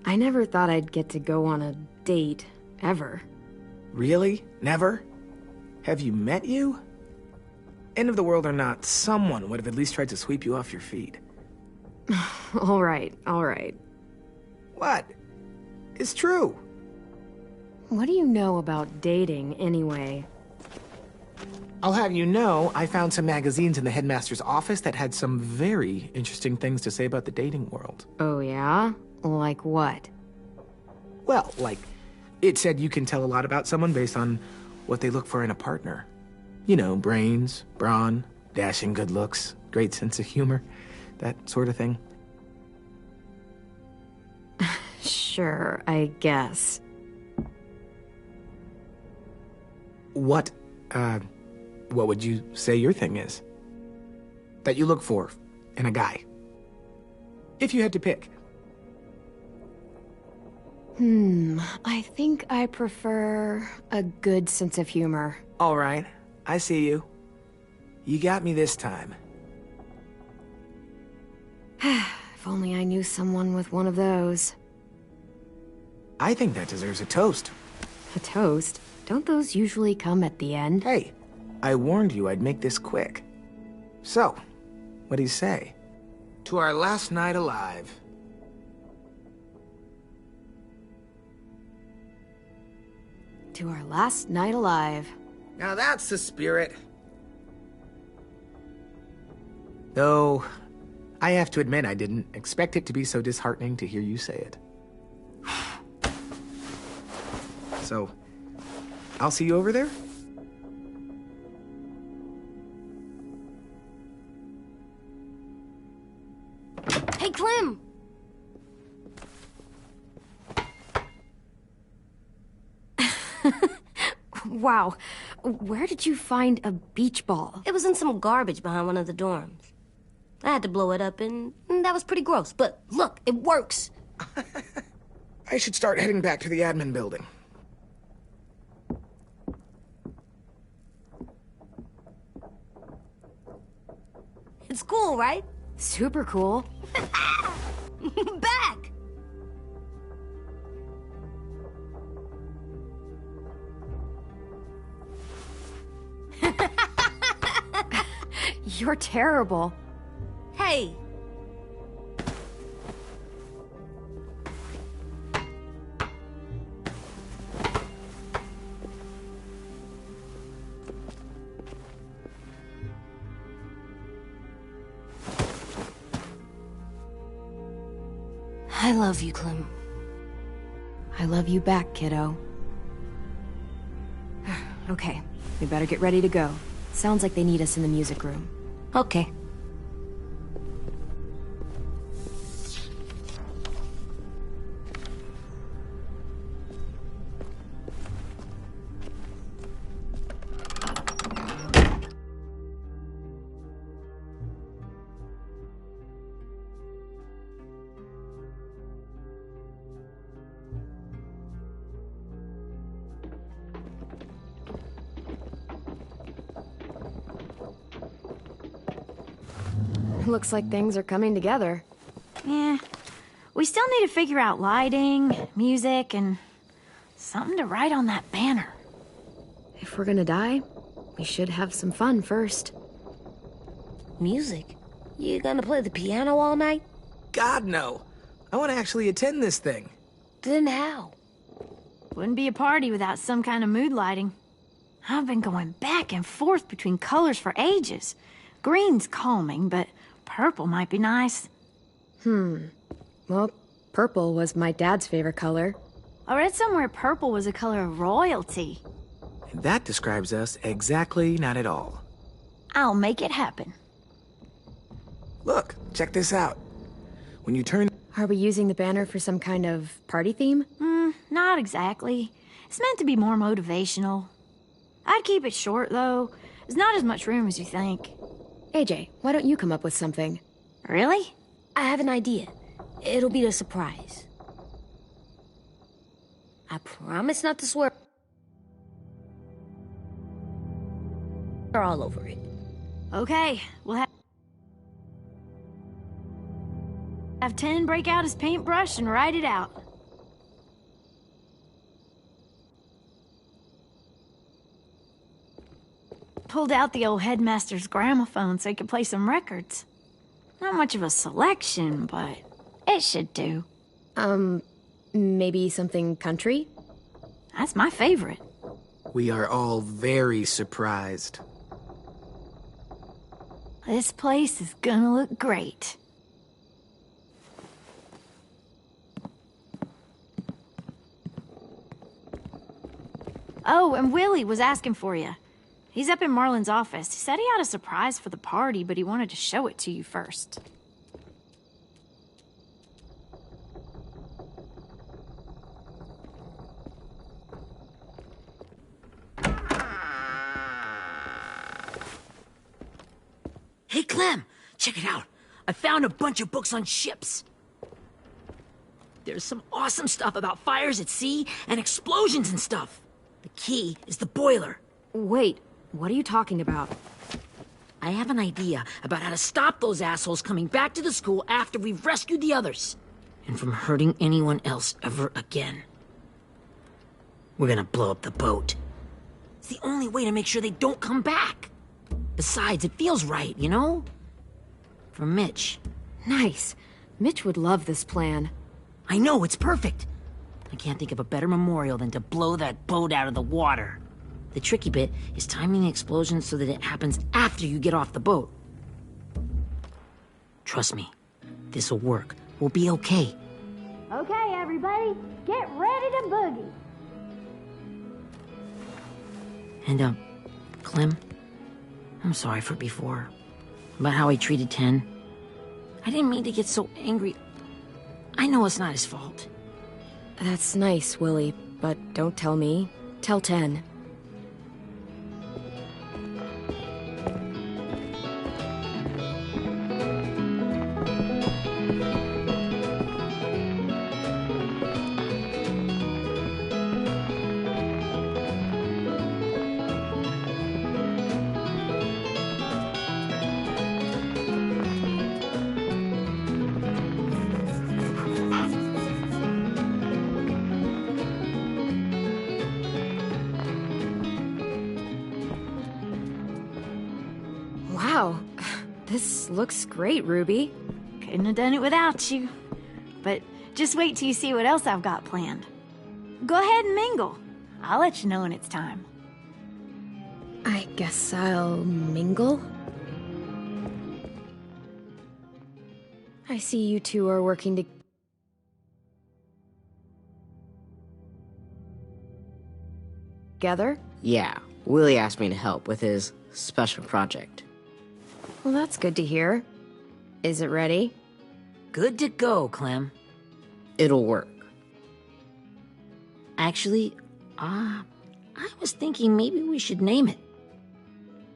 I never thought I'd get to go on a date, ever. Really? Never? Have you met you? End of the world or not, someone would have at least tried to sweep you off your feet. All right, all right. What? It's true. What do you know about dating, anyway? I'll have you know, I found some magazines in the headmaster's office that had some very interesting things to say about the dating world. Oh, yeah? Like what? Well, like, it said you can tell a lot about someone based on what they look for in a partner. You know, brains, brawn, dashing good looks, great sense of humor, that sort of thing. Sure, I guess. What would you say your thing is? That you look for in a guy? If you had to pick. I think I prefer a good sense of humor. All right, I see you. You got me this time. If only I knew someone with one of those. I think that deserves a toast. A toast? Don't those usually come at the end? Hey, I warned you I'd make this quick. So, what do you say? To our last night alive. To our last night alive. Now that's the spirit. Though, I have to admit I didn't expect it to be so disheartening to hear you say it. So, I'll see you over there? Hey, Clem! Wow, where did you find a beach ball? It was in some garbage behind one of the dorms. I had to blow it up, and that was pretty gross. But look, it works. I should start heading back to the admin building. It's cool, right? Super cool. Back! You're terrible. Hey! I love you, Clem. I love you back, kiddo. Okay, we better get ready to go. Sounds like they need us in the music room. Okay. Looks like things are coming together. Yeah. We still need to figure out lighting, music, and something to write on that banner. If we're gonna die, we should have some fun first. Music? You gonna play the piano all night? God, no. I want to actually attend this thing. Then how? Wouldn't be a party without some kind of mood lighting. I've been going back and forth between colors for ages. Green's calming, but purple might be nice. Well, purple was my dad's favorite color. I read somewhere purple was a color of royalty. And that describes us exactly not at all. I'll make it happen. Look, check this out. When you turn... Are we using the banner for some kind of party theme? Not exactly. It's meant to be more motivational. I'd keep it short, though. There's not as much room as you think. AJ, why don't you come up with something? Really? I have an idea. It'll be a surprise. I promise not to swear all over it. Okay, we'll have 10 break out his paintbrush and write it out. pulled out the old headmaster's gramophone so he could play some records. Not much of a selection, but it should do. Maybe something country? That's my favorite. We are all very surprised. This place is gonna look great. Oh, and Willie was asking for you. He's up in Marlin's office. He said he had a surprise for the party, but he wanted to show it to you first. Hey, Clem, check it out. I found a bunch of books on ships. There's some awesome stuff about fires at sea and explosions and stuff. The key is the boiler. Wait, what are you talking about? I have an idea about how to stop those assholes coming back to the school after we've rescued the others. And from hurting anyone else ever again. We're gonna blow up the boat. It's the only way to make sure they don't come back. Besides, it feels right, you know? For Mitch. Nice. Mitch would love this plan. I know, it's perfect. I can't think of a better memorial than to blow that boat out of the water. The tricky bit is timing the explosion so that it happens after you get off the boat. Trust me, this'll work. We'll be okay. Okay, everybody, get ready to boogie. And, Clem, I'm sorry for before. About how he treated Ten. I didn't mean to get so angry. I know it's not his fault. That's nice, Willie, but don't tell me. Tell 10. Wow, this looks great, Ruby. Couldn't have done it without you. But just wait till you see what else I've got planned. Go ahead and mingle. I'll let you know when it's time. I guess I'll mingle? I see you two are working together? Yeah, Willie asked me to help with his special project. Well, that's good to hear. Is it ready? Good to go, Clem. It'll work. Actually, I was thinking maybe we should name it.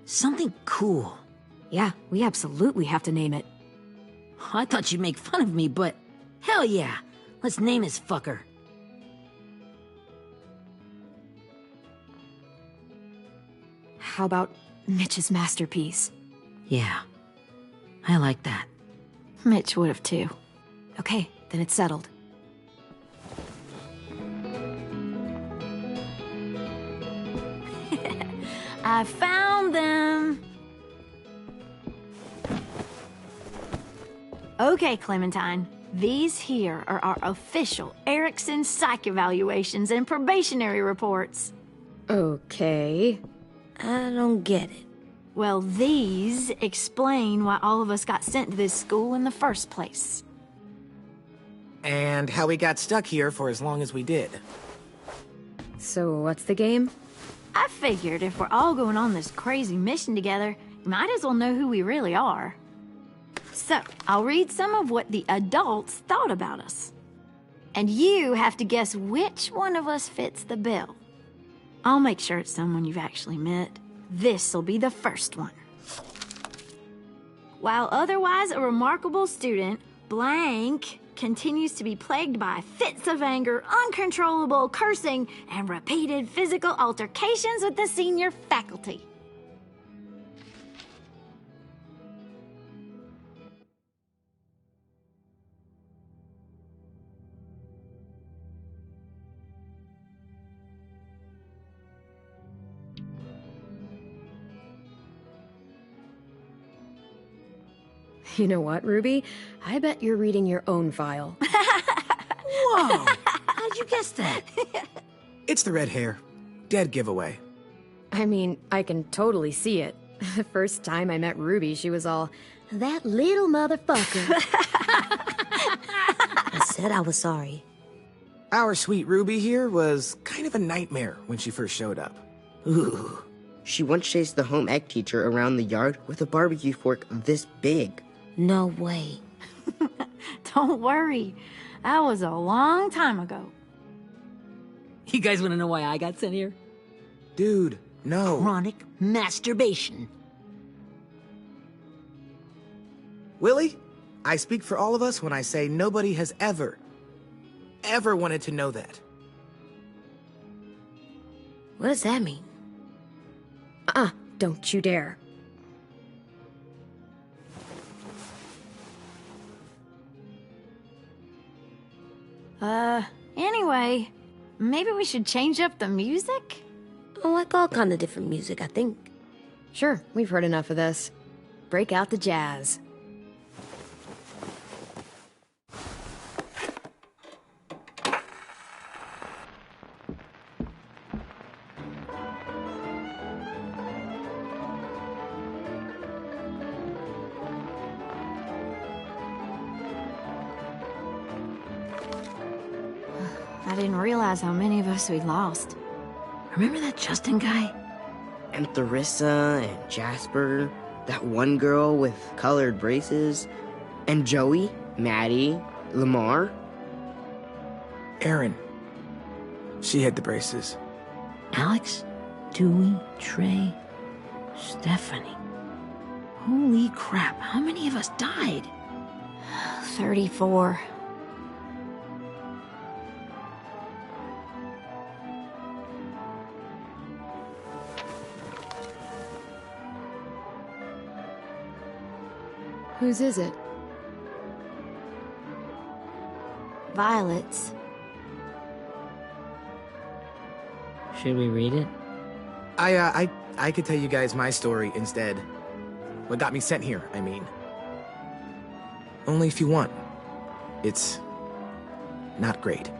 Something cool. Yeah, we absolutely have to name it. I thought you'd make fun of me, but hell yeah. Let's name this fucker. How about Mitch's masterpiece? Yeah, I like that. Mitch would have too. Okay, then it's settled. I found them! Okay, Clementine. These here are our official Erickson psych evaluations and probationary reports. Okay. I don't get it. Well, these explain why all of us got sent to this school in the first place. And how we got stuck here for as long as we did. So what's the game? I figured if we're all going on this crazy mission together, you might as well know who we really are. So, I'll read some of what the adults thought about us. And you have to guess which one of us fits the bill. I'll make sure it's someone you've actually met. This'll be the first one. While otherwise a remarkable student, blank continues to be plagued by fits of anger, uncontrollable cursing, and repeated physical altercations with the senior faculty. You know what, Ruby? I bet you're reading your own file. Whoa! How'd you guess that? It's the red hair. Dead giveaway. I mean, I can totally see it. The first time I met Ruby, she was all, "That little motherfucker." I said I was sorry. Our sweet Ruby here was kind of a nightmare when she first showed up. Ooh. She once chased the home ec teacher around the yard with a barbecue fork this big. No way. Don't worry. That was a long time ago. You guys want to know why I got sent here? Dude, no. Chronic masturbation. Willie, I speak for all of us when I say nobody has ever wanted to know that. What does that mean? Don't you dare. Anyway, maybe we should change up the music? I like all kind of different music, I think. Sure, we've heard enough of this. Break out the jazz. I didn't realize how many of us we'd lost. Remember that Justin guy? And Theresa and Jasper, that one girl with colored braces, and Joey, Maddie, Lamar. Erin. She had the braces. Alex, Dewey, Trey, Stephanie. Holy crap, how many of us died? 34. Whose is it? Violet's. Should we read it? I could tell you guys my story instead. What got me sent here, I mean. Only if you want. It's not great.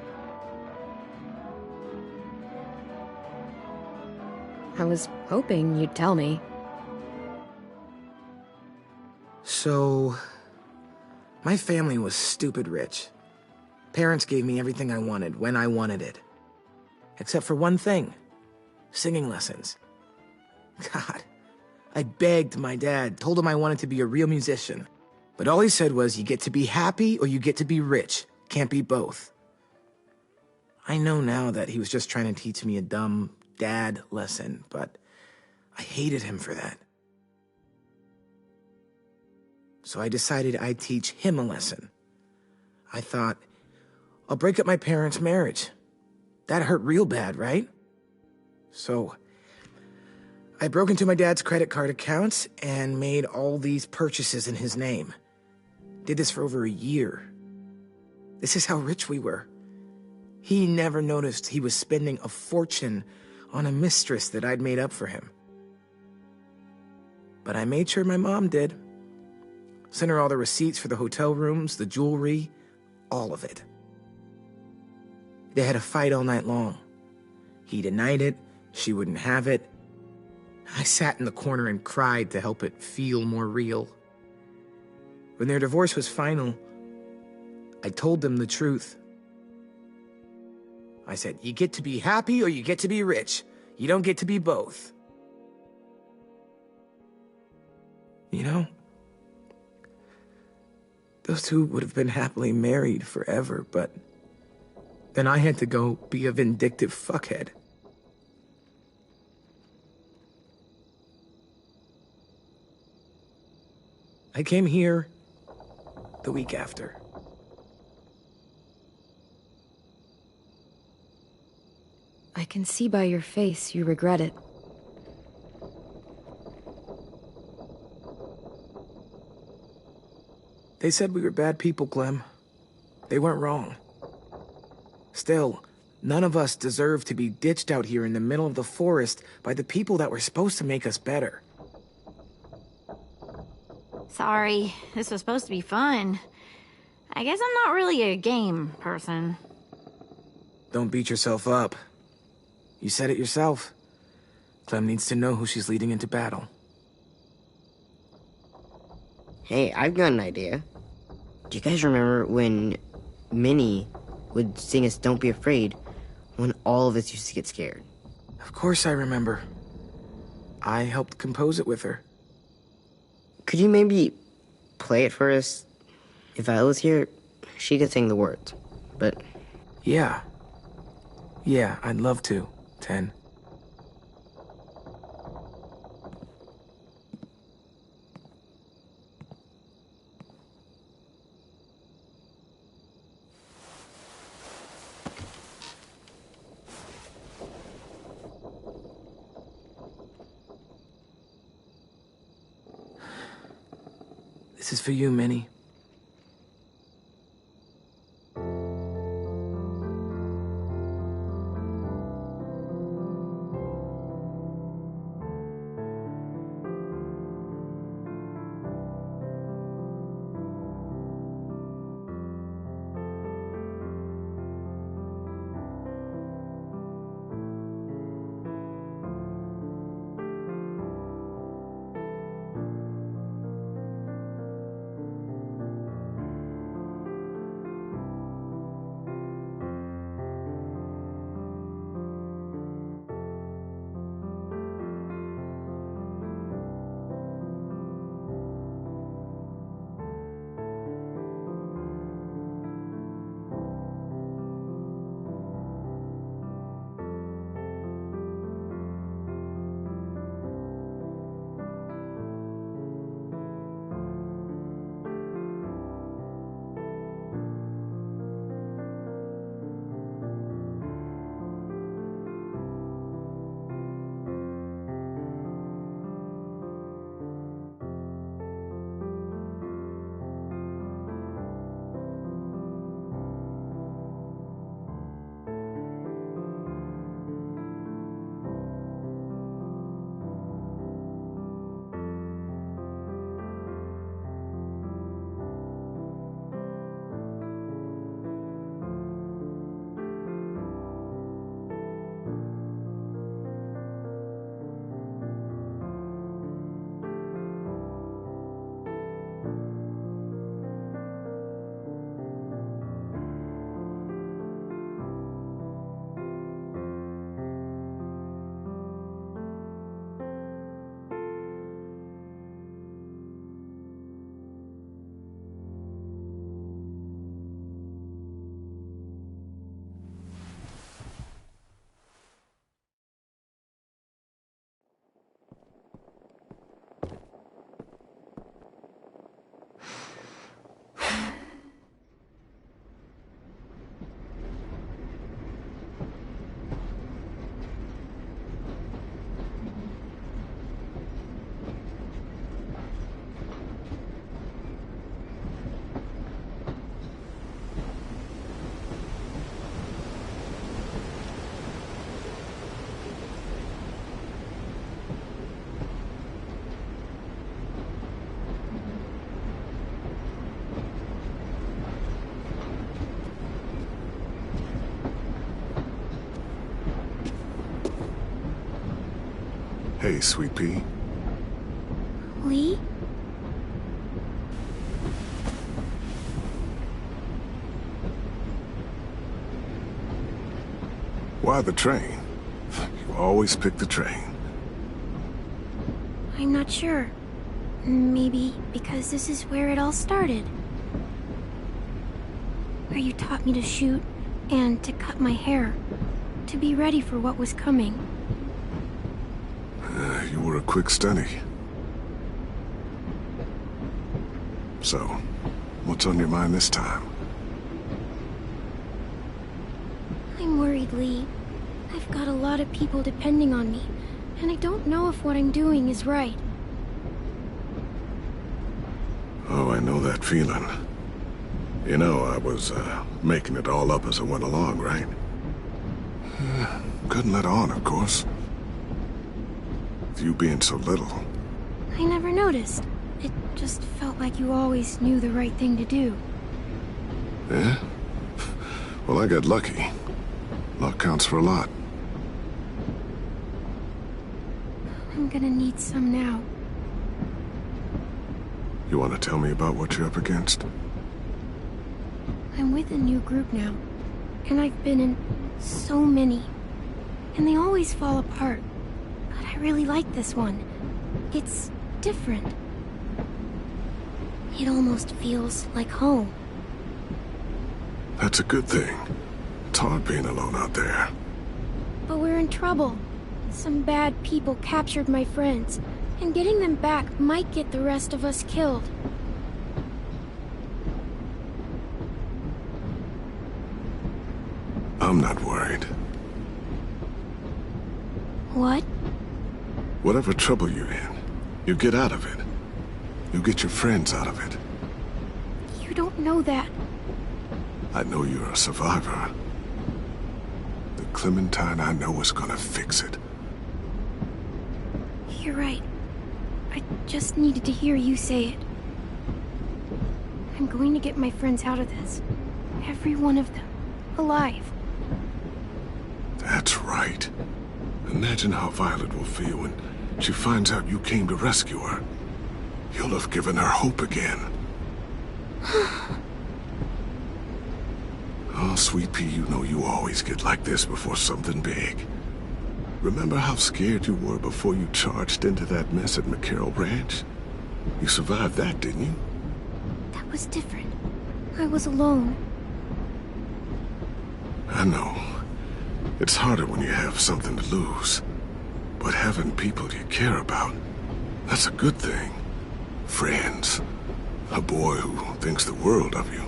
I was hoping you'd tell me. So, my family was stupid rich. Parents gave me everything I wanted when I wanted it. Except for one thing. Singing lessons. God, I begged my dad, told him I wanted to be a real musician. But all he said was, you get to be happy or you get to be rich. Can't be both. I know now that he was just trying to teach me a dumb dad lesson, but I hated him for that. So I decided I'd teach him a lesson. I thought, I'll break up my parents' marriage. That hurt real bad, right? So I broke into my dad's credit card accounts and made all these purchases in his name. Did this for over a year. This is how rich we were. He never noticed he was spending a fortune on a mistress that I'd made up for him. But I made sure my mom did. Sent her all the receipts for the hotel rooms, the jewelry, all of it. They had a fight all night long. He denied it, she wouldn't have it. I sat in the corner and cried to help it feel more real. When their divorce was final, I told them the truth. I said, you get to be happy or you get to be rich. You don't get to be both. You know, those two would have been happily married forever, but then I had to go be a vindictive fuckhead. I came here the week after. I can see by your face you regret it. They said we were bad people, Clem. They weren't wrong. Still, none of us deserve to be ditched out here in the middle of the forest by the people that were supposed to make us better. Sorry, this was supposed to be fun. I guess I'm not really a game person. Don't beat yourself up. You said it yourself. Clem needs to know who she's leading into battle. Hey, I've got an idea. Do you guys remember when Minnie would sing us Don't Be Afraid when all of us used to get scared? Of course I remember. I helped compose it with her. Could you maybe play it for us? If Viola was here, she could sing the words, but... Yeah. Yeah, I'd love to, Ten. This is for you, Minnie. Hey, Sweet Pea. Lee? Why the train? You always pick the train. I'm not sure. Maybe because this is where it all started. Where you taught me to shoot and to cut my hair. To be ready for what was coming. You were a quick study. So, what's on your mind this time? I'm worried, Lee. I've got a lot of people depending on me, and I don't know if what I'm doing is right. Oh, I know that feeling. You know, I was, making it all up as I went along, right? Couldn't let on, of course. With you being so little. I never noticed. It just felt like you always knew the right thing to do. Yeah? Well, I got lucky. Luck counts for a lot. I'm gonna need some now. You want to tell me about what you're up against? I'm with a new group now, and I've been in so many, and they always fall apart. But I really like this one. It's different. It almost feels like home. That's a good thing. It's hard being alone out there. But we're in trouble. Some bad people captured my friends, and getting them back might get the rest of us killed. I'm not worried. What? Whatever trouble you're in, you get out of it. You get your friends out of it. You don't know that. I know you're a survivor. The Clementine I know is gonna fix it. You're right. I just needed to hear you say it. I'm going to get my friends out of this. Every one of them. Alive. That's right. Imagine how Violet will feel when she finds out you came to rescue her. You'll have given her hope again. Oh, Sweet Pea, you know you always get like this before something big. Remember how scared you were before you charged into that mess at McCarroll Ranch? You survived that, didn't you? That was different. I was alone. I know. It's harder when you have something to lose. But having people you care about, that's a good thing. Friends. A boy who thinks the world of you.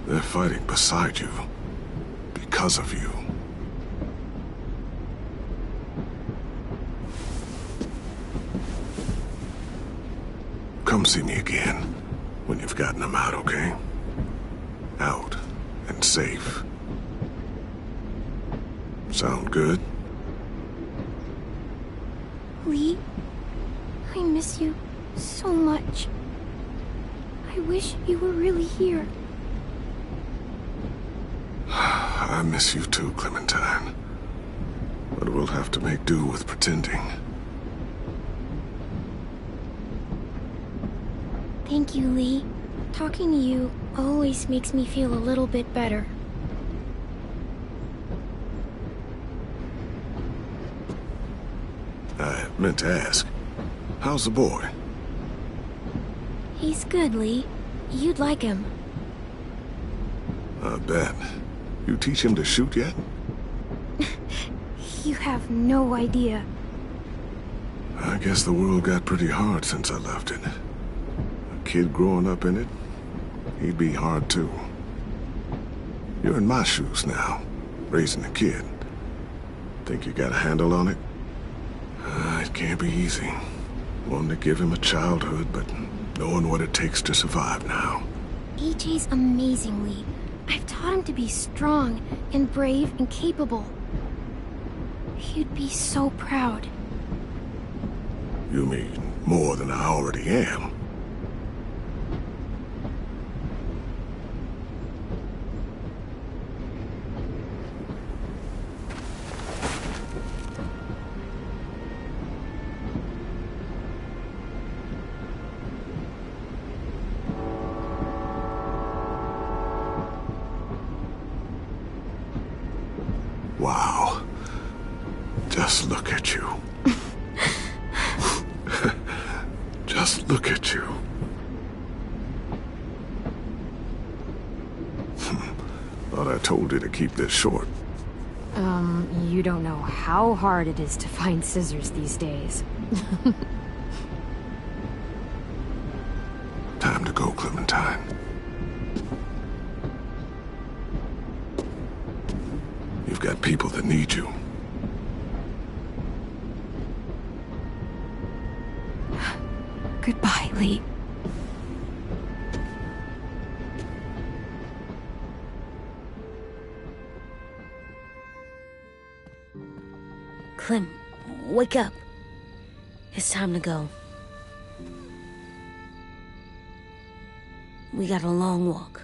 They're fighting beside you. Because of you. Come see me again when you've gotten them out, okay? Out and safe. Sound good? Lee, I miss you so much. I wish you were really here. I miss you too, Clementine. But we'll have to make do with pretending. Thank you, Lee. Talking to you always makes me feel a little bit better. I meant to ask, how's the boy? He's good, Lee. You'd like him. I bet. You teach him to shoot yet? You have no idea. I guess the world got pretty hard since I left it. A kid growing up in it, he'd be hard too. You're in my shoes now, raising a kid. Think you got a handle on it? It can't be easy. Wanting to give him a childhood, but knowing what it takes to survive now. AJ's amazing, Lee. I've taught him to be strong and brave and capable. He'd be so proud. You mean more than I already am? Wow. Just look at you. Just look at you. Thought I told you to keep this short. You don't know how hard it is to find scissors these days. Time to go, Clementine. You've got people that need you. Goodbye, Lee. Clem, wake up. It's time to go. We got a long walk.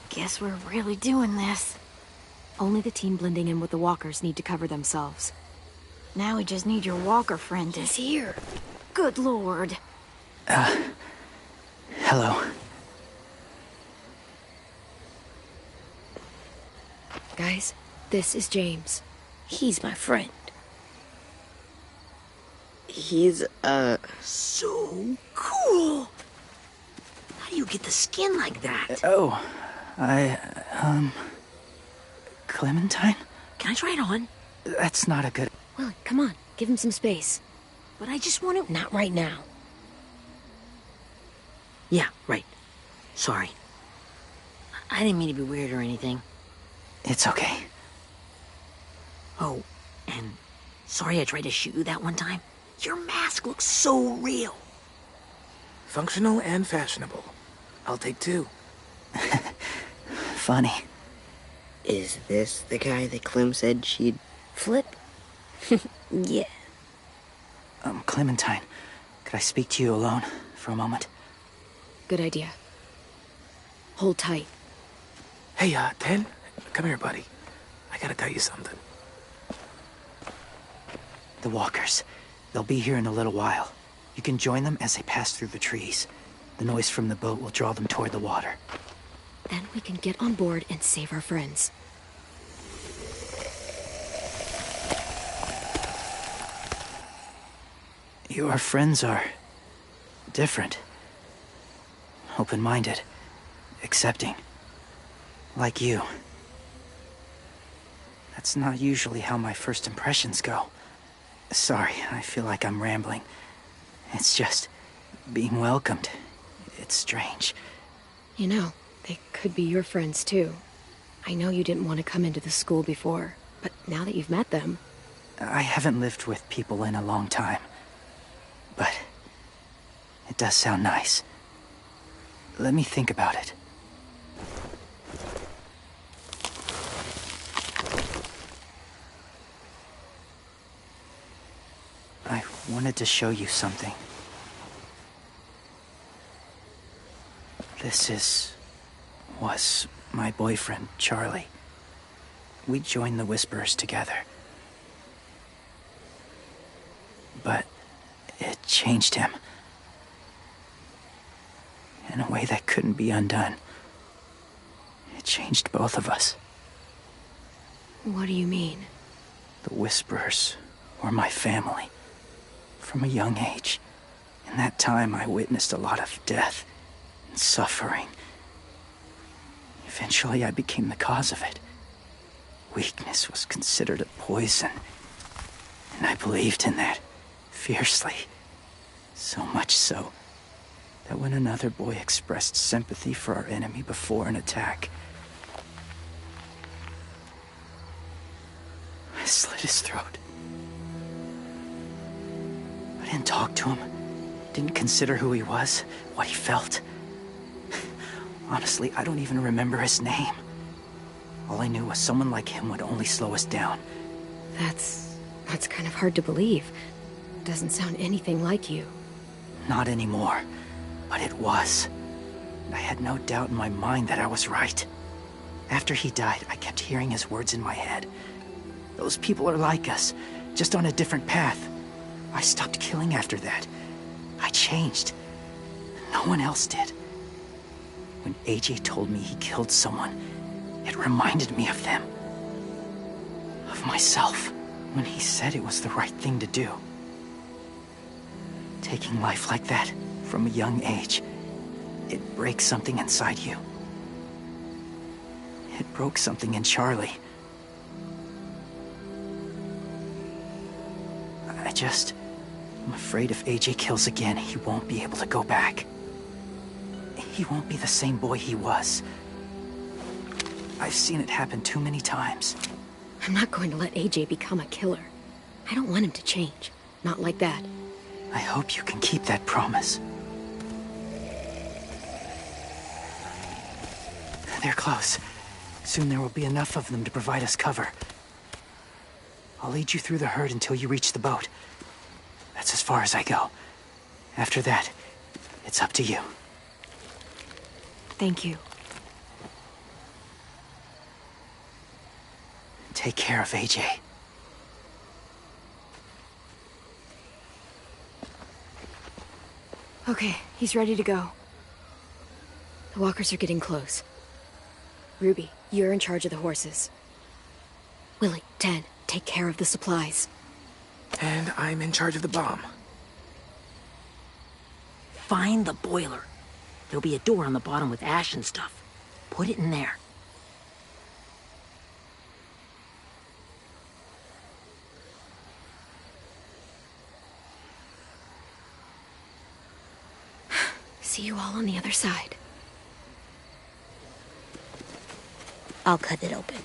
Guess we're really doing this. Only the team blending in with the walkers need to cover themselves. Now we just need your walker friend to... He's here. Good lord. Hello. Guys, this is James. He's my friend. He's, So cool! How do you get the skin like that? Clementine? Can I try it on? That's not a good... Well, come on, give him some space. But I just want to... Not right now. Yeah, right. Sorry. I didn't mean to be weird or anything. It's okay. Oh, and sorry I tried to shoot you that one time. Your mask looks so real. Functional and fashionable. I'll take 2. Funny. is this the guy that Clem said she'd... Flip? Yeah. Clementine, could I speak to you alone for a moment? Good idea. Hold tight. Hey, Ten, come here, buddy. I gotta tell you something. The walkers. They'll be here in a little while. You can join them as they pass through the trees. The noise from the boat will draw them toward the water. Then we can get on board and save our friends. Your friends are... different. Open-minded. Accepting. Like you. That's not usually how my first impressions go. Sorry, I feel like I'm rambling. It's just... being welcomed. It's strange. You know, they could be your friends too. I know you didn't want to come into the school before, but now that you've met them... I haven't lived with people in a long time. But... it does sound nice. Let me think about it. I wanted to show you something. This was my boyfriend, Charlie. We joined the Whisperers together. But it changed him. In a way that couldn't be undone. It changed both of us. What do you mean? The Whisperers were my family. From a young age. In that time, I witnessed a lot of death and suffering. Eventually, I became the cause of it. Weakness was considered a poison. And I believed in that, fiercely. So much so, that when another boy expressed sympathy for our enemy before an attack, I slit his throat. I didn't talk to him. Didn't consider who he was, what he felt. Honestly, I don't even remember his name. All I knew was someone like him would only slow us down. That's kind of hard to believe. Doesn't sound anything like you. Not anymore, but it was. I had no doubt in my mind that I was right. After he died, I kept hearing his words in my head. Those people are like us, just on a different path. I stopped killing after that. I changed. No one else did. When AJ told me he killed someone, it reminded me of them. Of myself. When he said it was the right thing to do. Taking life like that, from a young age, it breaks something inside you. It broke something in Charlie. I'm afraid if AJ kills again, he won't be able to go back. He won't be the same boy he was. I've seen it happen too many times. I'm not going to let AJ become a killer. I don't want him to change. Not like that. I hope you can keep that promise. They're close. Soon there will be enough of them to provide us cover. I'll lead you through the herd until you reach the boat. That's as far as I go. After that, it's up to you. Thank you. Take care of AJ. Okay, he's ready to go. The walkers are getting close. Ruby, you're in charge of the horses. Willie, 10, take care of the supplies. And I'm in charge of the bomb. Find the boiler. There'll be a door on the bottom with ash and stuff. Put it in there. See you all on the other side. I'll cut it open.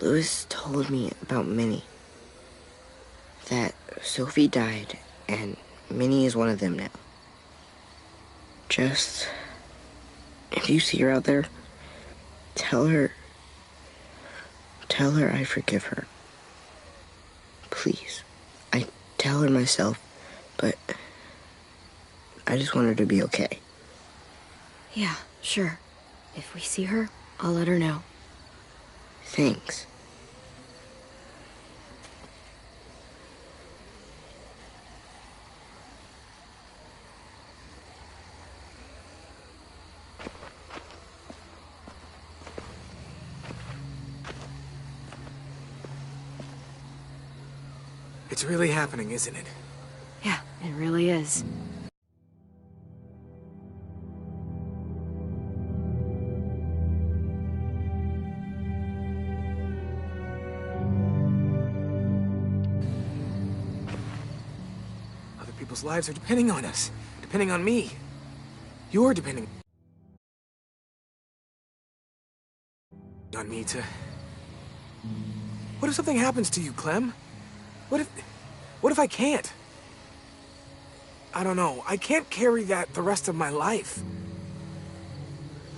Louis told me about Minnie. That Sophie died, and Minnie is one of them now. Just... if you see her out there, tell her I forgive her. Please. I tell her myself, but I just want her to be okay. Yeah, sure. If we see her, I'll let her know. Thanks. It's really happening, isn't it? Yeah, it really is. Other people's lives are depending on us. Depending on me. You're depending on me to... What if something happens to you, Clem? What if I can't? I don't know. I can't carry that the rest of my life.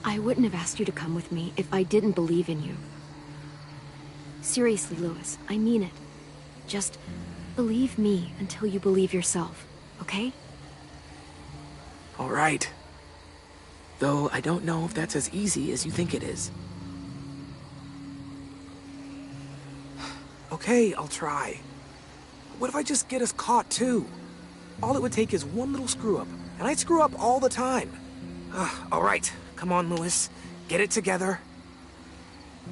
I wouldn't have asked you to come with me if I didn't believe in you. Seriously, Louis, I mean it. Just believe me until you believe yourself, okay? All right. Though I don't know if that's as easy as you think it is. Okay, I'll try. What if I just get us caught, too? All it would take is one little screw-up, and I screw up all the time. All right, come on, Louis. Get it together.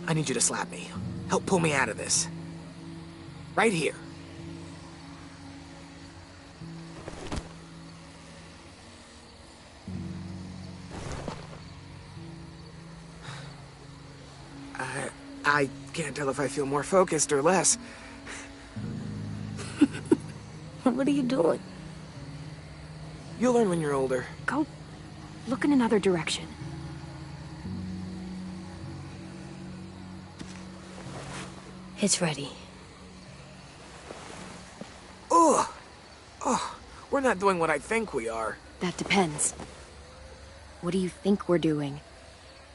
I need you to slap me. Help pull me out of this. Right here. I can't tell if I feel more focused or less. What are you doing? You'll learn when you're older. Go look in another direction. It's ready. Ugh! Oh, we're not doing what I think we are. That depends. What do you think we're doing?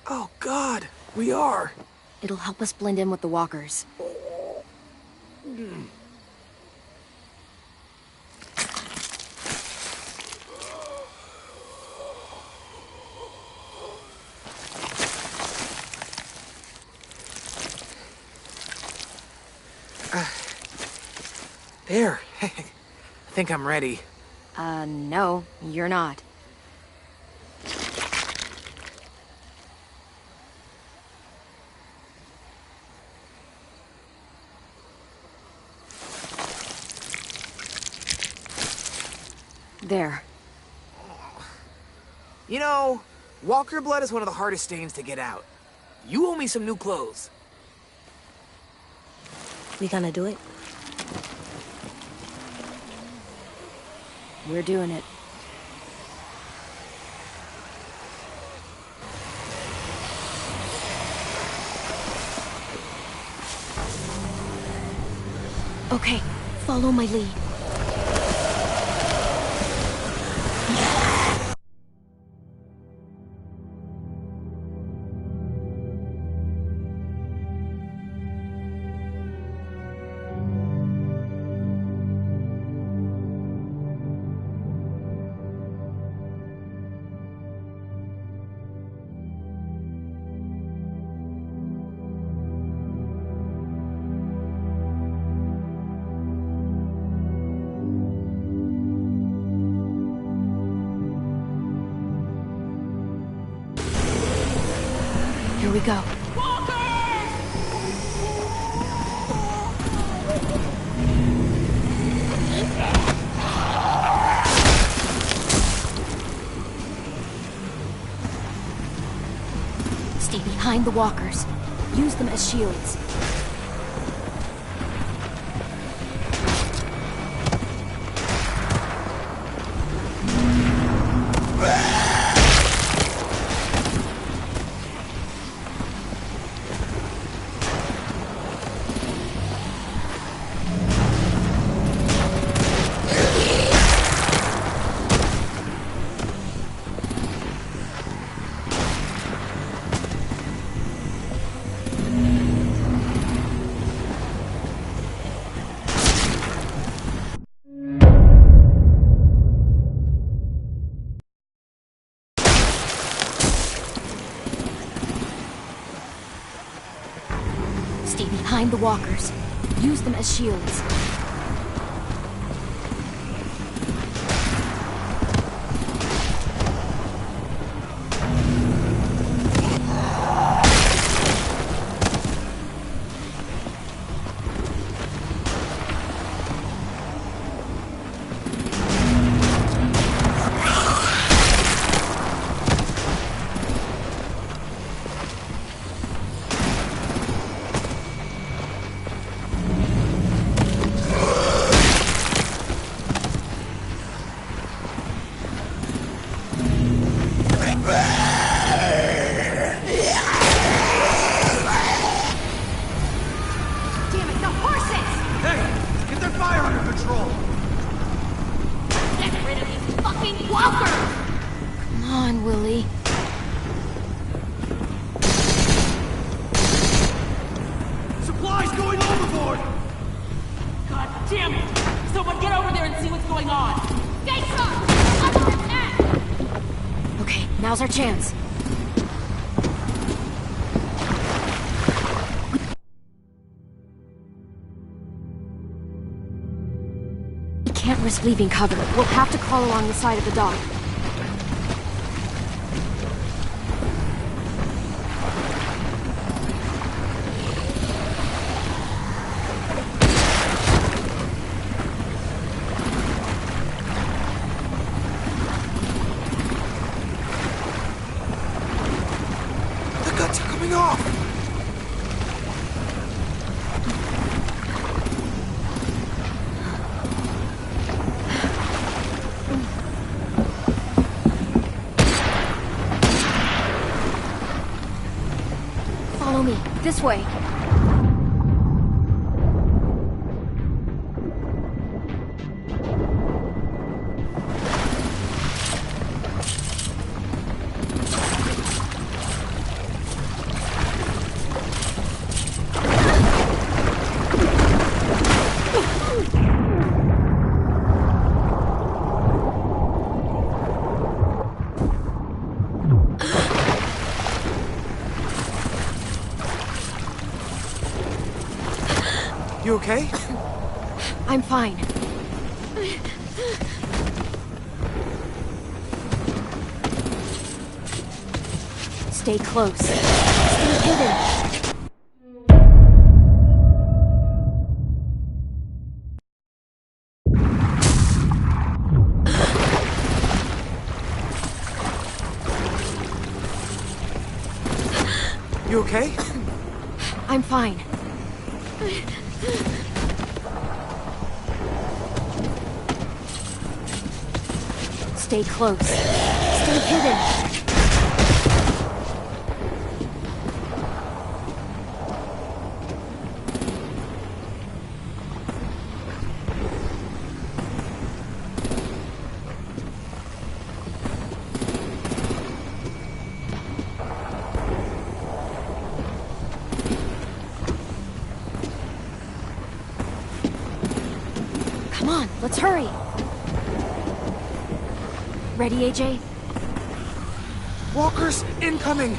Oh, God, we are. It'll help us blend in with the walkers. There. I think I'm ready. No, you're not. There. You know, walker blood is one of the hardest stains to get out. You owe me some new clothes. We gonna do it? We're doing it. Okay, follow my lead. Here we go. Stay behind the walkers. Use them as shields. Stay behind the walkers. Use them as shields. Now's our chance. We can't risk leaving cover. We'll have to crawl along the side of the dock. Follow me. This way. You okay? I'm fine. Stay close. Stay hidden. You okay? I'm fine. Stay close. Stay hidden. Come on, let's hurry. Ready, AJ? Walkers incoming!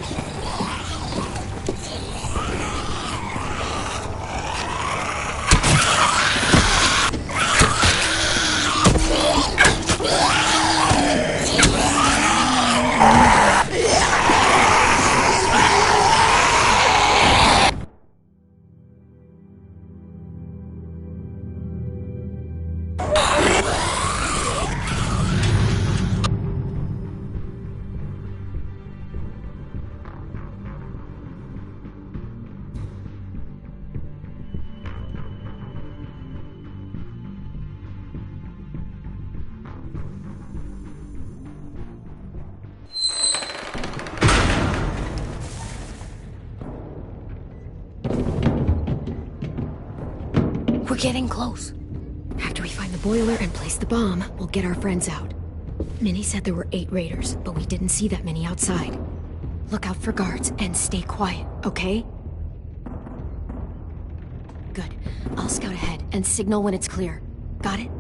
We're getting close. After we find the boiler and place the bomb, we'll get our friends out. Minnie said there were 8 raiders, but we didn't see that many outside. Look out for guards and stay quiet, okay? Good. I'll scout ahead and signal when it's clear. Got it?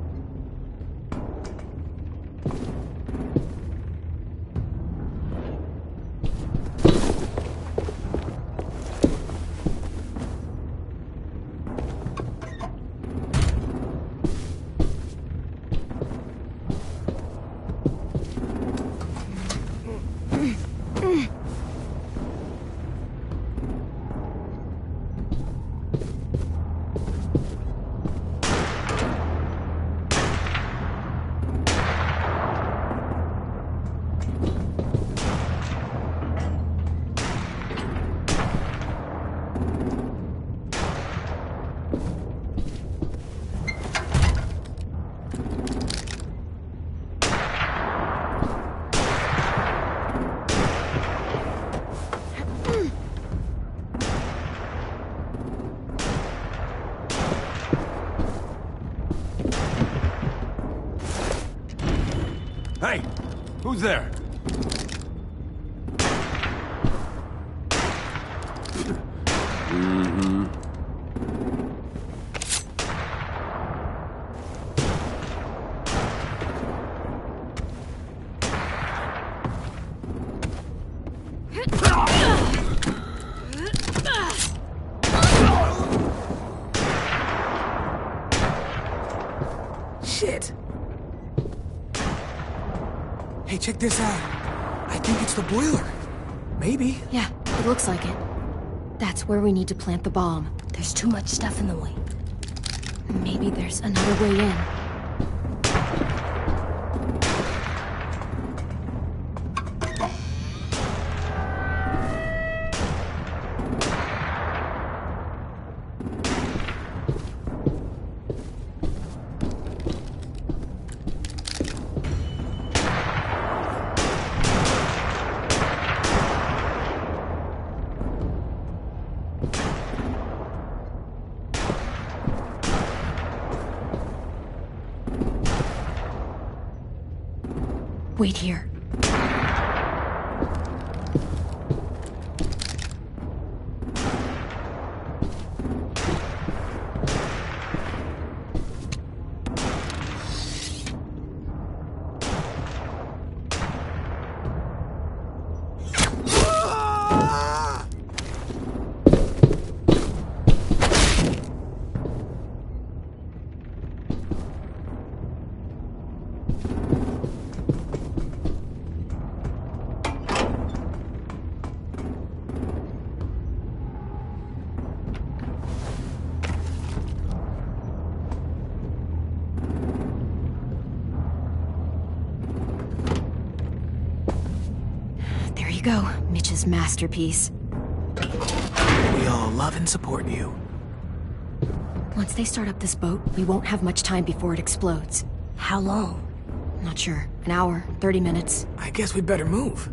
Hey, who's there? Shit! Hey, check this out. I think it's the boiler. Maybe. Yeah, it looks like it. That's where we need to plant the bomb. There's too much stuff in the way. Maybe there's another way in. Wait here. go, Mitch's masterpiece. We all love and support you. Once they start up this boat, we won't have much time before it explodes. How long? Not sure. An hour, 30 minutes. I guess we'd better move.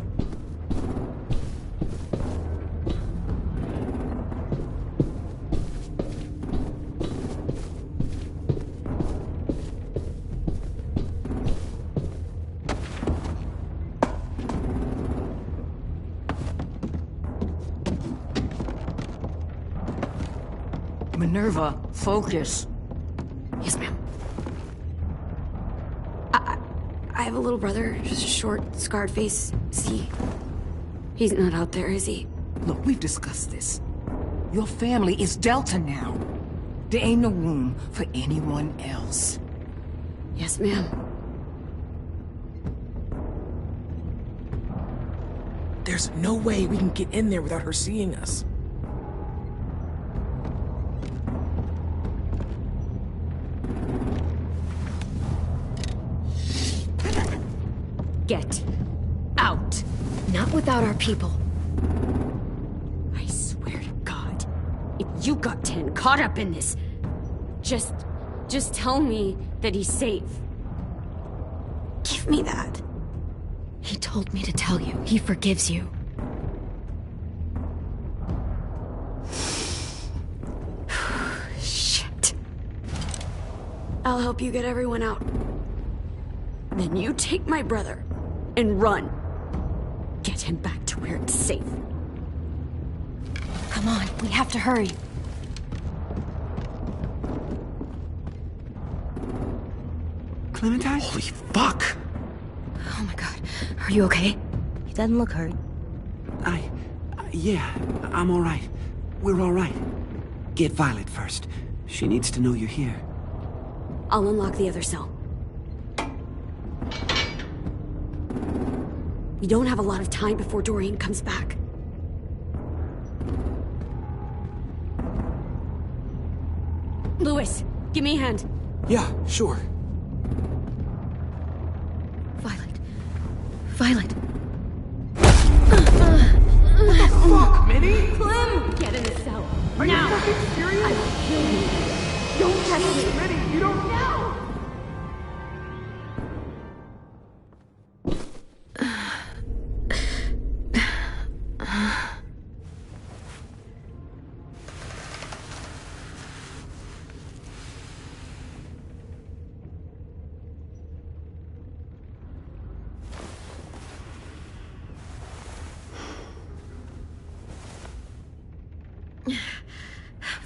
Minerva, focus. Yes, ma'am. I have a little brother, just a short, scarred face. He's not out there, is he? Look, we've discussed this. Your family is Delta now. There ain't no room for anyone else. Yes, ma'am. There's no way we can get in there without her seeing us. Get out. Not without our people. I swear to God, if you got 10 caught up in this, just tell me that he's safe. Give me that. He told me to tell you. He forgives you. Shit. I'll help you get everyone out. Then you take my brother and run. Get him back to where it's safe. Come on, we have to hurry. Clementine? Holy fuck! Oh my god. Are you okay? He doesn't look hurt. Yeah, I'm all right. We're all right. Get Violet first. She needs to know you're here. I'll unlock the other cell. We don't have a lot of time before Dorian comes back. Lewis, give me a hand. Yeah, sure. Violet. What the fuck, Minnie? Clem! Get in the cell. Are now. you fucking serious? I will kill you. Don't touch me. Minnie, you don't... No!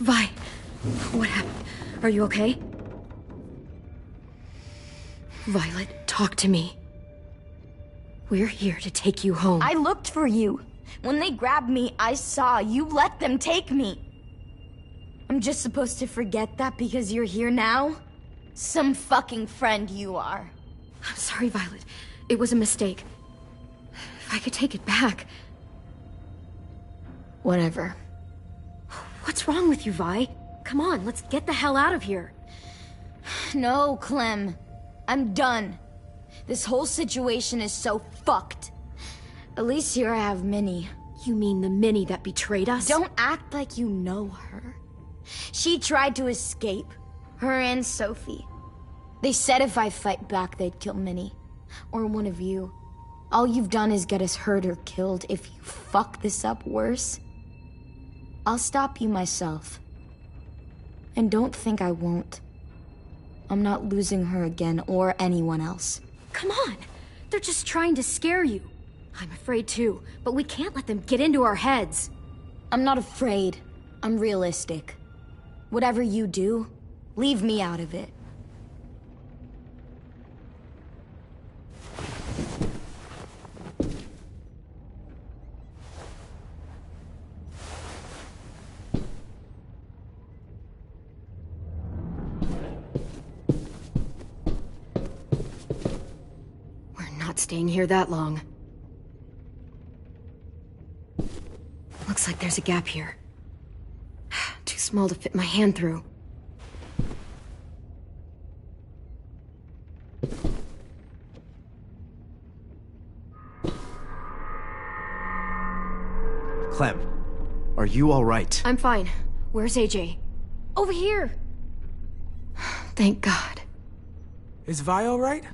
Vi, what happened? Are you okay? Violet, talk to me. We're here to take you home. I looked for you. When they grabbed me, I saw you let them take me. I'm just supposed to forget that because you're here now? Some fucking friend you are. I'm sorry, Violet. It was a mistake. If I could take it back... Whatever. What's wrong with you, Vi? Come on, let's get the hell out of here. No, Clem. I'm done. This whole situation is so fucked. At least here I have Minnie. You mean the Minnie that betrayed us? Don't act like you know her. She tried to escape. Her and Sophie. They said if I fight back, they'd kill Minnie. Or one of you. All you've done is get us hurt or killed. If you fuck this up worse, I'll stop you myself. And don't think I won't. I'm not losing her again or anyone else. Come on! They're just trying to scare you. I'm afraid too, but we can't let them get into our heads. I'm not afraid. I'm realistic. Whatever you do, leave me out of it. Staying here that long. Looks like there's a gap here. Too small to fit my hand through. Clem, are you all right? I'm fine. Where's AJ? Over here! Thank God. Is Vi all right?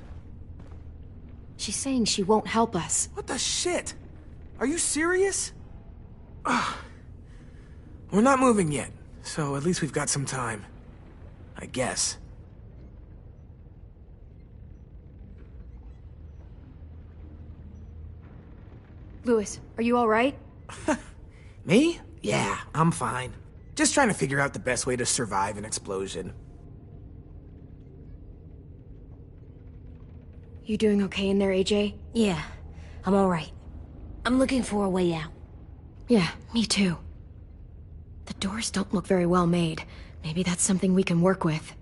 She's saying she won't help us. What the shit? Are you serious? Ugh. We're not moving yet, so at least we've got some time. I guess. Louis, are you all right? Me? Yeah, I'm fine. Just trying to figure out the best way to survive an explosion. You doing okay in there, AJ? Yeah, I'm all right. I'm looking for a way out. Yeah, me too. The doors don't look very well made. Maybe that's something we can work with.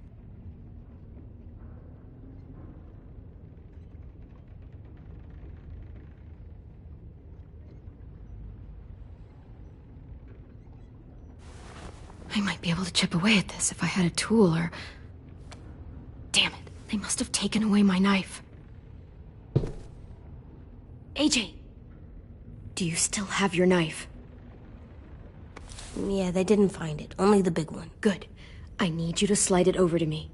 I might be able to chip away at this if I had a tool or... Damn it, they must have taken away my knife. AJ! Do you still have your knife? Yeah, they didn't find it. Only the big one. Good. I need you to slide it over to me.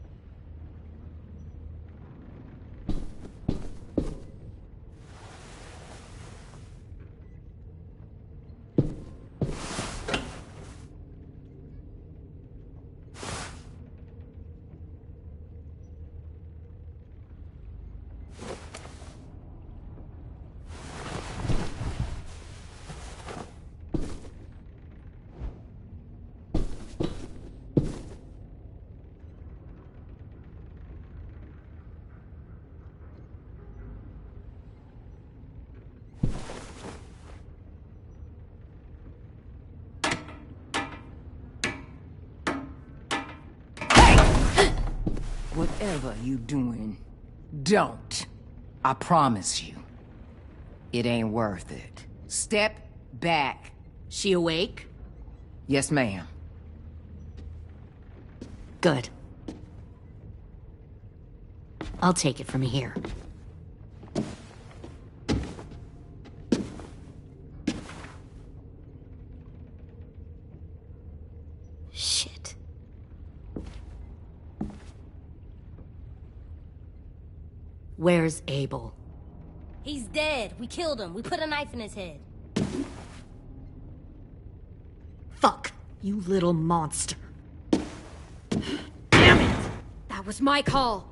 Whatever you doing, don't. I promise you. It ain't worth it. Step back. She awake? Yes, ma'am. Good. I'll take it from here. Shit. Where's Abel? He's dead. We killed him. We put a knife in his head. Fuck, you little monster. Damn it! That was my call.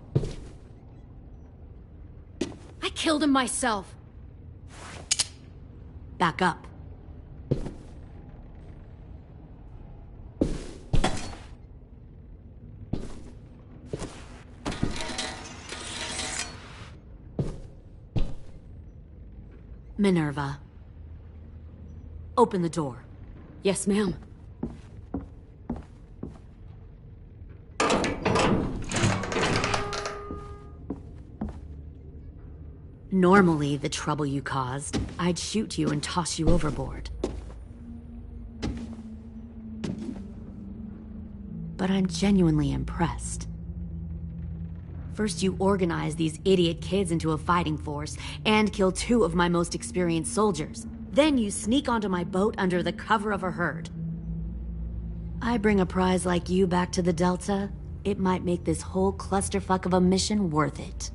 I killed him myself. Back up. Minerva. Open the door. Yes, ma'am. Normally, the trouble you caused, I'd shoot you and toss you overboard. But I'm genuinely impressed. First, you organize these idiot kids into a fighting force and kill 2 of my most experienced soldiers. Then you sneak onto my boat under the cover of a herd. I bring a prize like you back to the Delta, it might make this whole clusterfuck of a mission worth it.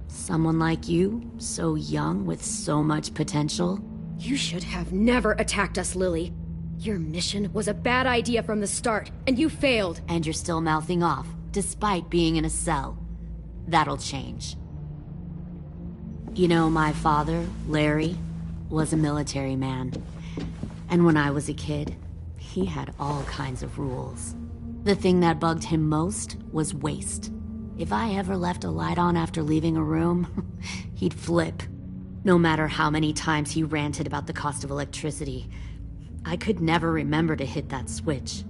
Someone like you, so young with so much potential. You should have never attacked us, Lily. Your mission was a bad idea from the start, and you failed. And you're still mouthing off, despite being in a cell. That'll change. You know, my father, Larry, was a military man. And when I was a kid, he had all kinds of rules. The thing that bugged him most was waste. If I ever left a light on after leaving a room, he'd flip. No matter how many times he ranted about the cost of electricity, I could never remember to hit that switch.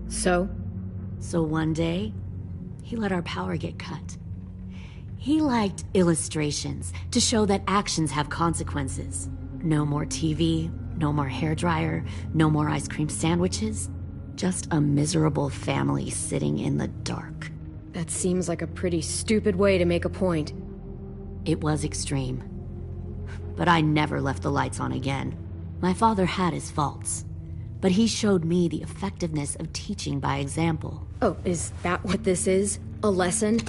So one day, he let our power get cut. He liked illustrations to show that actions have consequences. No more TV, no more hairdryer, no more ice cream sandwiches. Just a miserable family sitting in the dark. that seems like a pretty stupid way to make a point. It was extreme. But I never left the lights on again. My father had his faults, but he showed me the effectiveness of teaching by example. Oh, is that what this is? A lesson?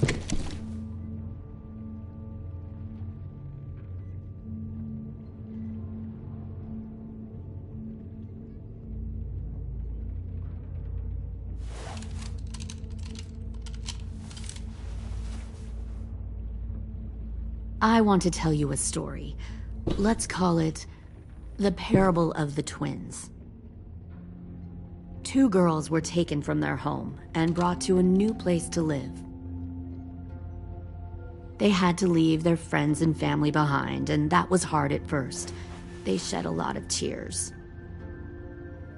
I want to tell you a story. Let's call it the Parable of the Twins. 2 girls were taken from their home and brought to a new place to live. They had to leave their friends and family behind, and that was hard at first. They shed a lot of tears.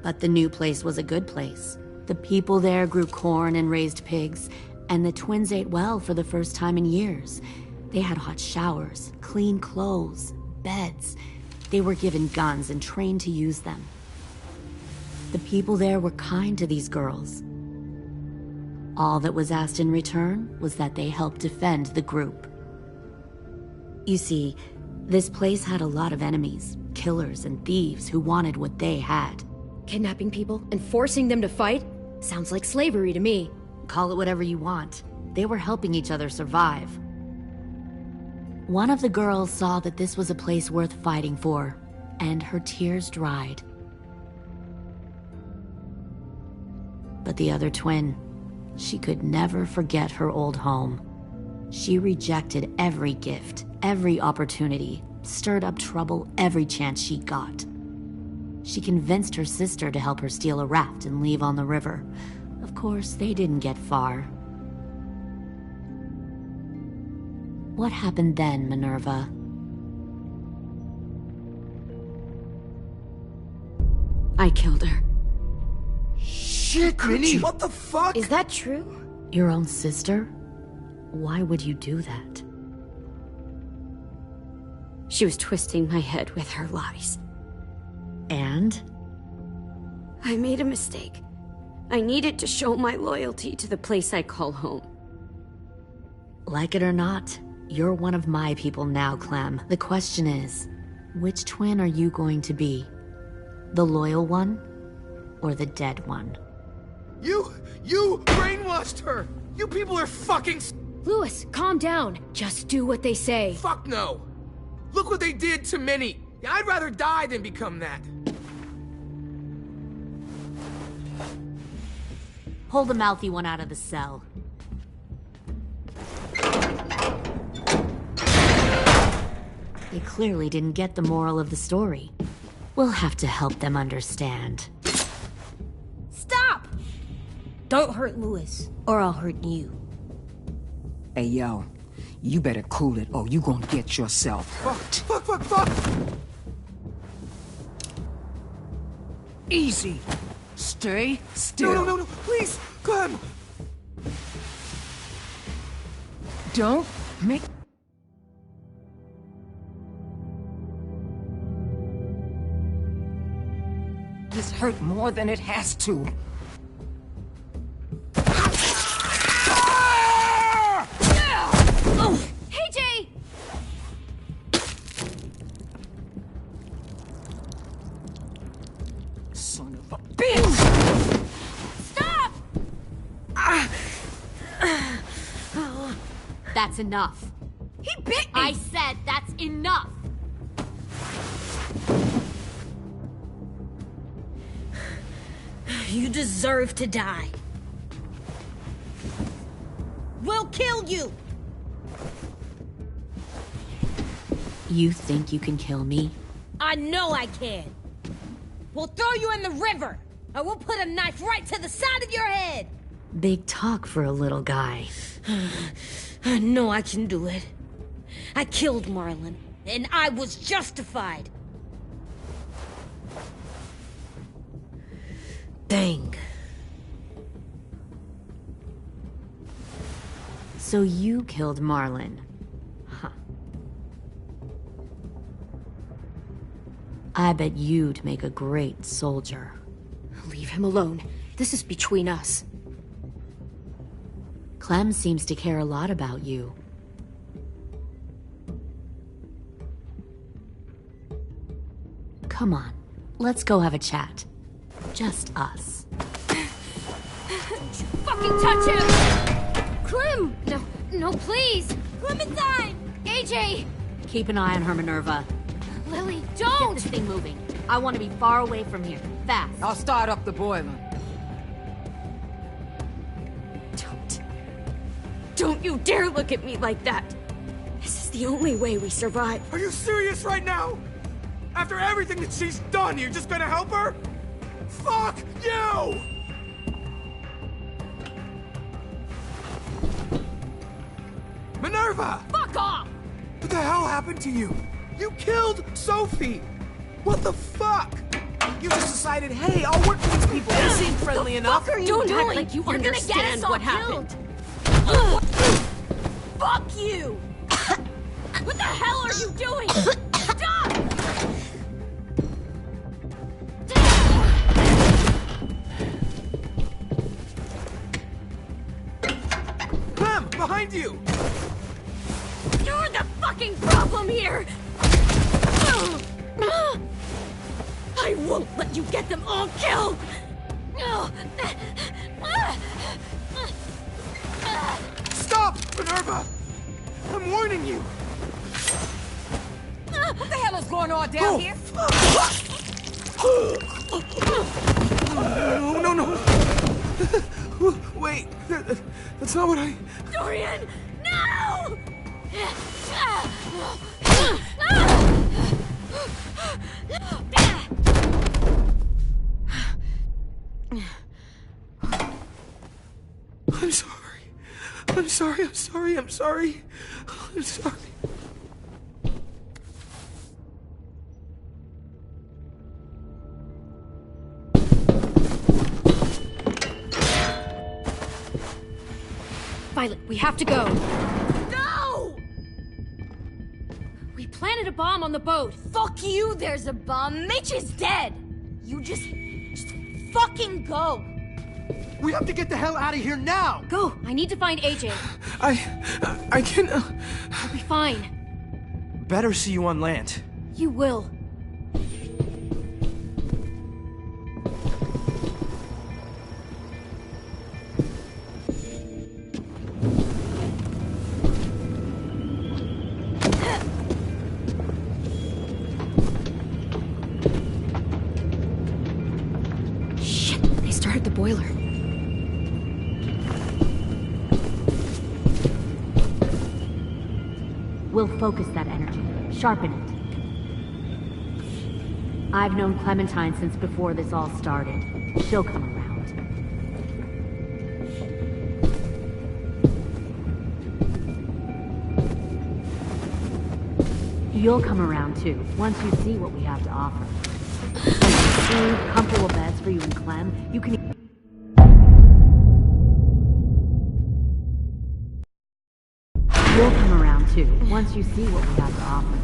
But the new place was a good place. The people there grew corn and raised pigs, and the twins ate well for the first time in years. They had hot showers, clean clothes, beds. They were given guns and trained to use them. The people there were kind to these girls. All that was asked in return was that they help defend the group. You see, this place had a lot of enemies, killers and thieves who wanted what they had. Kidnapping people and forcing them to fight? Sounds like slavery to me. Call it whatever you want. They were helping each other survive. One of the girls saw that this was a place worth fighting for, and her tears dried. But the other twin, she could never forget her old home. She rejected every gift, every opportunity, stirred up trouble every chance she got. She convinced her sister to help her steal a raft and leave on the river. Of course, they didn't get far. What happened then, Minerva? I killed her. Shit, Minnie! What the fuck? Is that true? Your own sister? Why would you do that? She was twisting my head with her lies. And? I made a mistake. I needed to show my loyalty to the place I call home. Like it or not, you're one of my people now, Clem. The question is, which twin are you going to be? The loyal one, or the dead one? You brainwashed her! You people are fucking Lewis, calm down. Just do what they say. Fuck no! Look what they did to Minnie! I'd rather die than become that. Pull the mouthy one out of the cell. They clearly didn't get the moral of the story. We'll have to help them understand. Stop! Don't hurt Lewis, or I'll hurt you. Hey, yo. You better cool it, or you gonna get yourself hurt. Fuck! Easy. Stay still. No, please, Clem! Don't make... this hurt more than it has to. Oh! Hey, Jay! Son of a bitch! Stop! That's enough. He bit me! I said that's enough! You deserve to die. We'll kill you! You think you can kill me? I know I can. We'll throw you in the river, and we'll put a knife right to the side of your head. Big talk for a little guy. I know I can do it. I killed Marlon, and I was justified. Dang. So you killed Marlon. Huh. I bet you'd make a great soldier. Leave him alone. This is between us. Clem seems to care a lot about you. Come on, Let's go have a chat. Just us. Fucking touch him! Clem! No, please! Clementine! AJ! Keep an eye on her, Minerva. Lily, don't! Get this thing moving. I want to be far away from here. Fast. I'll start up the boiler. Don't you dare look at me like that! This is the only way we survive. Are you serious right now? After everything that she's done, you're just gonna help her? Fuck you! Minerva! Fuck off! What the hell happened to you? You killed Sophie! What the fuck? You just decided, hey, I'll work with these people. They seem friendly enough. What are you Don't doing? act like you You're understand gonna what get us all happened. Fuck you! What the hell are you doing? Stop! Clem, behind you! You're the fucking problem here! I won't let you get them all killed! Stop, Minerva! I'm warning you! What the hell is going on down here? No. Wait, that's not what I... Dorian, no! I'm sorry. Violet, we have to go. No! We planted a bomb on the boat. Fuck you, there's a bomb. Mitch is dead. You just fucking go. We have to get the hell out of here now! Go! I need to find AJ. I can... I'll be fine. Better see you on land. You will. Shit, they started the boiler. We'll focus that energy, sharpen it. I've known Clementine since before this all started. She'll come around. You'll come around too, once you see what we have to offer. Food, comfortable beds for you and Clem. You can... You'll come around too, once you see what we have to offer.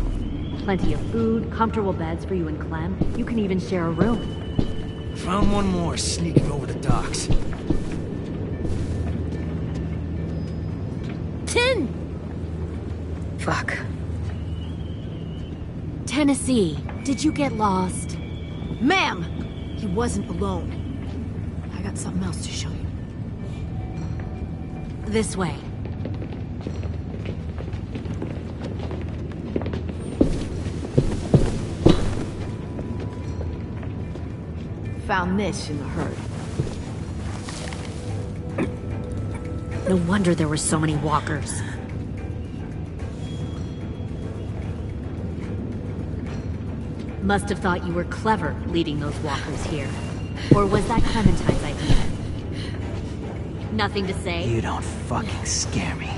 Plenty of food, comfortable beds for you and Clem. You can even share a room. Found one more sneaking over the docks. 10! Fuck. Tennessee, did you get lost? Ma'am! He wasn't alone. I got something else to show you. This way. Found this in the herd. No wonder there were so many walkers. Must have thought you were clever leading those walkers here. Or was that Clementine's idea? Nothing to say? You don't fucking scare me.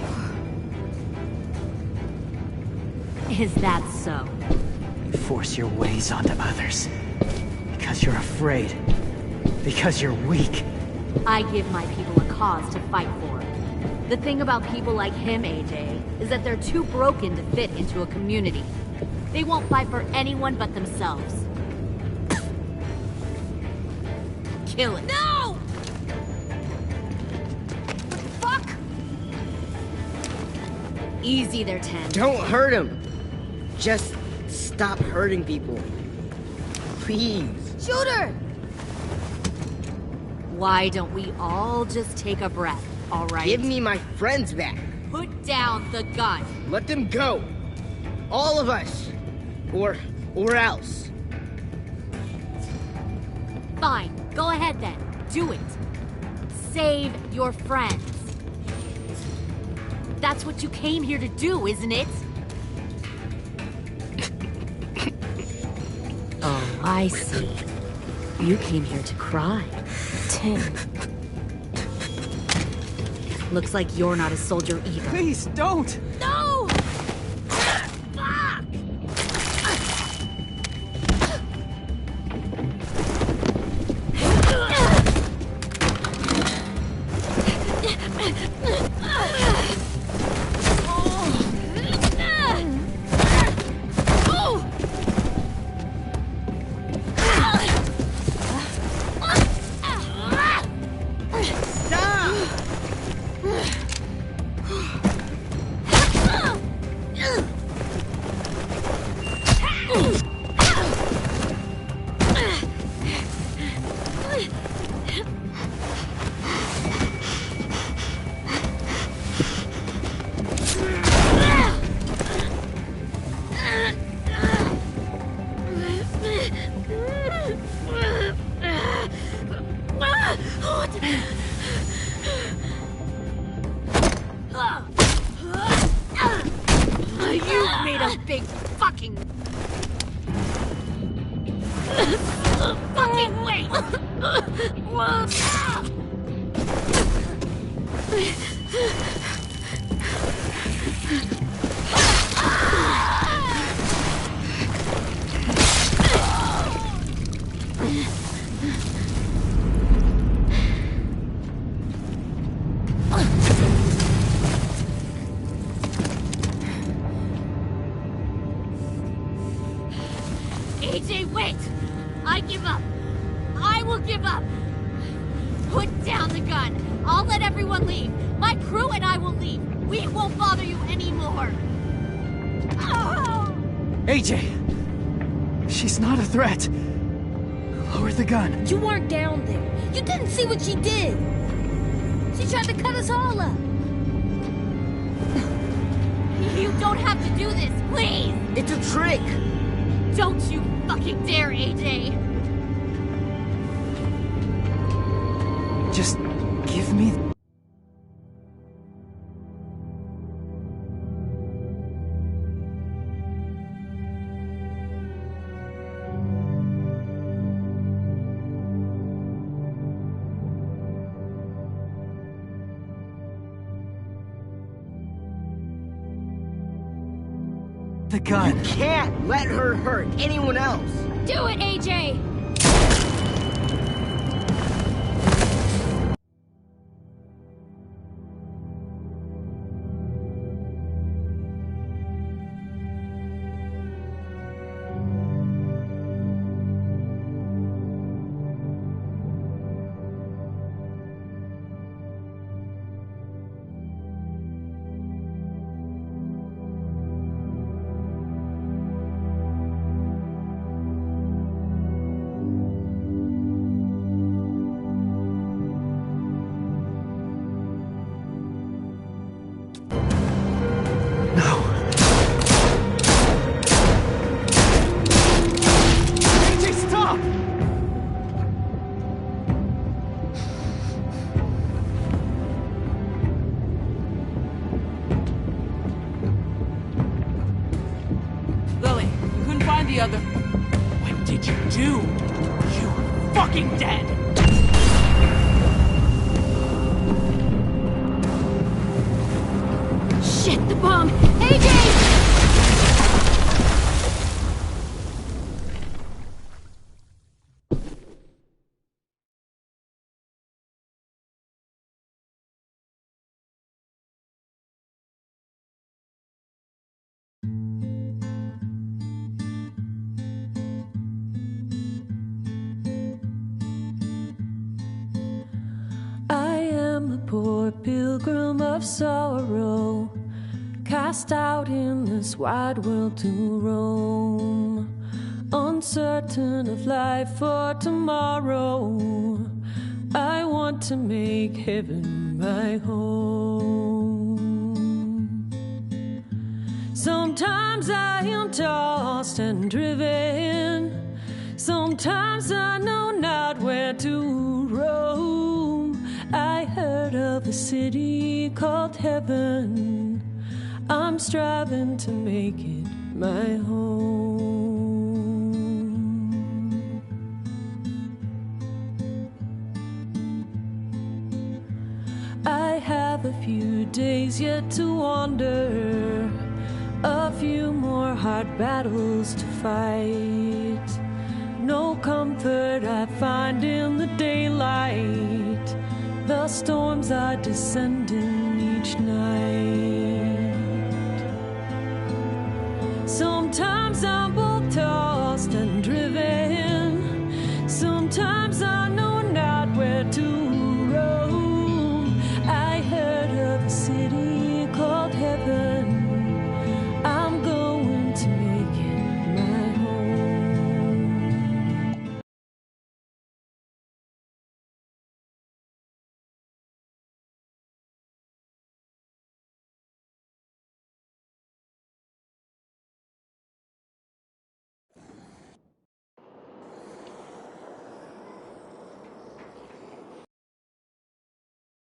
Is that so? You force your ways onto others. Because you're afraid. Because you're weak. I give my people a cause to fight for. The thing about people like him, AJ, is that they're too broken to fit into a community. They won't fight for anyone but themselves. Kill it. No! Fuck! Easy there, 10. Don't hurt him. Just stop hurting people. Please. Shoot her! Why don't we all just take a breath, all right? Give me my friends back. Put down the gun. Let them go. All of us. Or else. Fine, go ahead then. Do it. Save your friends. That's what you came here to do, isn't it? Oh, I see. You came here to cry. Tin. Looks like you're not a soldier either. Please, don't! No! You made a big fucking wait! AJ, wait! I give up. I will give up. Put down the gun. I'll let everyone leave. My crew and I will leave. We won't bother you anymore. Oh! AJ! She's not a threat. Lower the gun. You weren't down there. You didn't see what she did. She tried to cut us all up. You don't have to do this, please! It's a trick! Don't you fucking dare, AJ! Just give me... the gun. You can't let her hurt anyone else. Do it, AJ! The other. What did you do? You are fucking dead! Shit, the bomb! AJ! Poor pilgrim of sorrow, cast out in this wide world to roam. uncertain of life for tomorrow. I want to make heaven my home. Sometimes I am tossed and driven. Sometimes I know not where to roam. I heard of a city called heaven. I'm striving to make it my home. I have a few days yet to wander, a few more hard battles to fight. No comfort I find in the daylight. The storms are descending each night.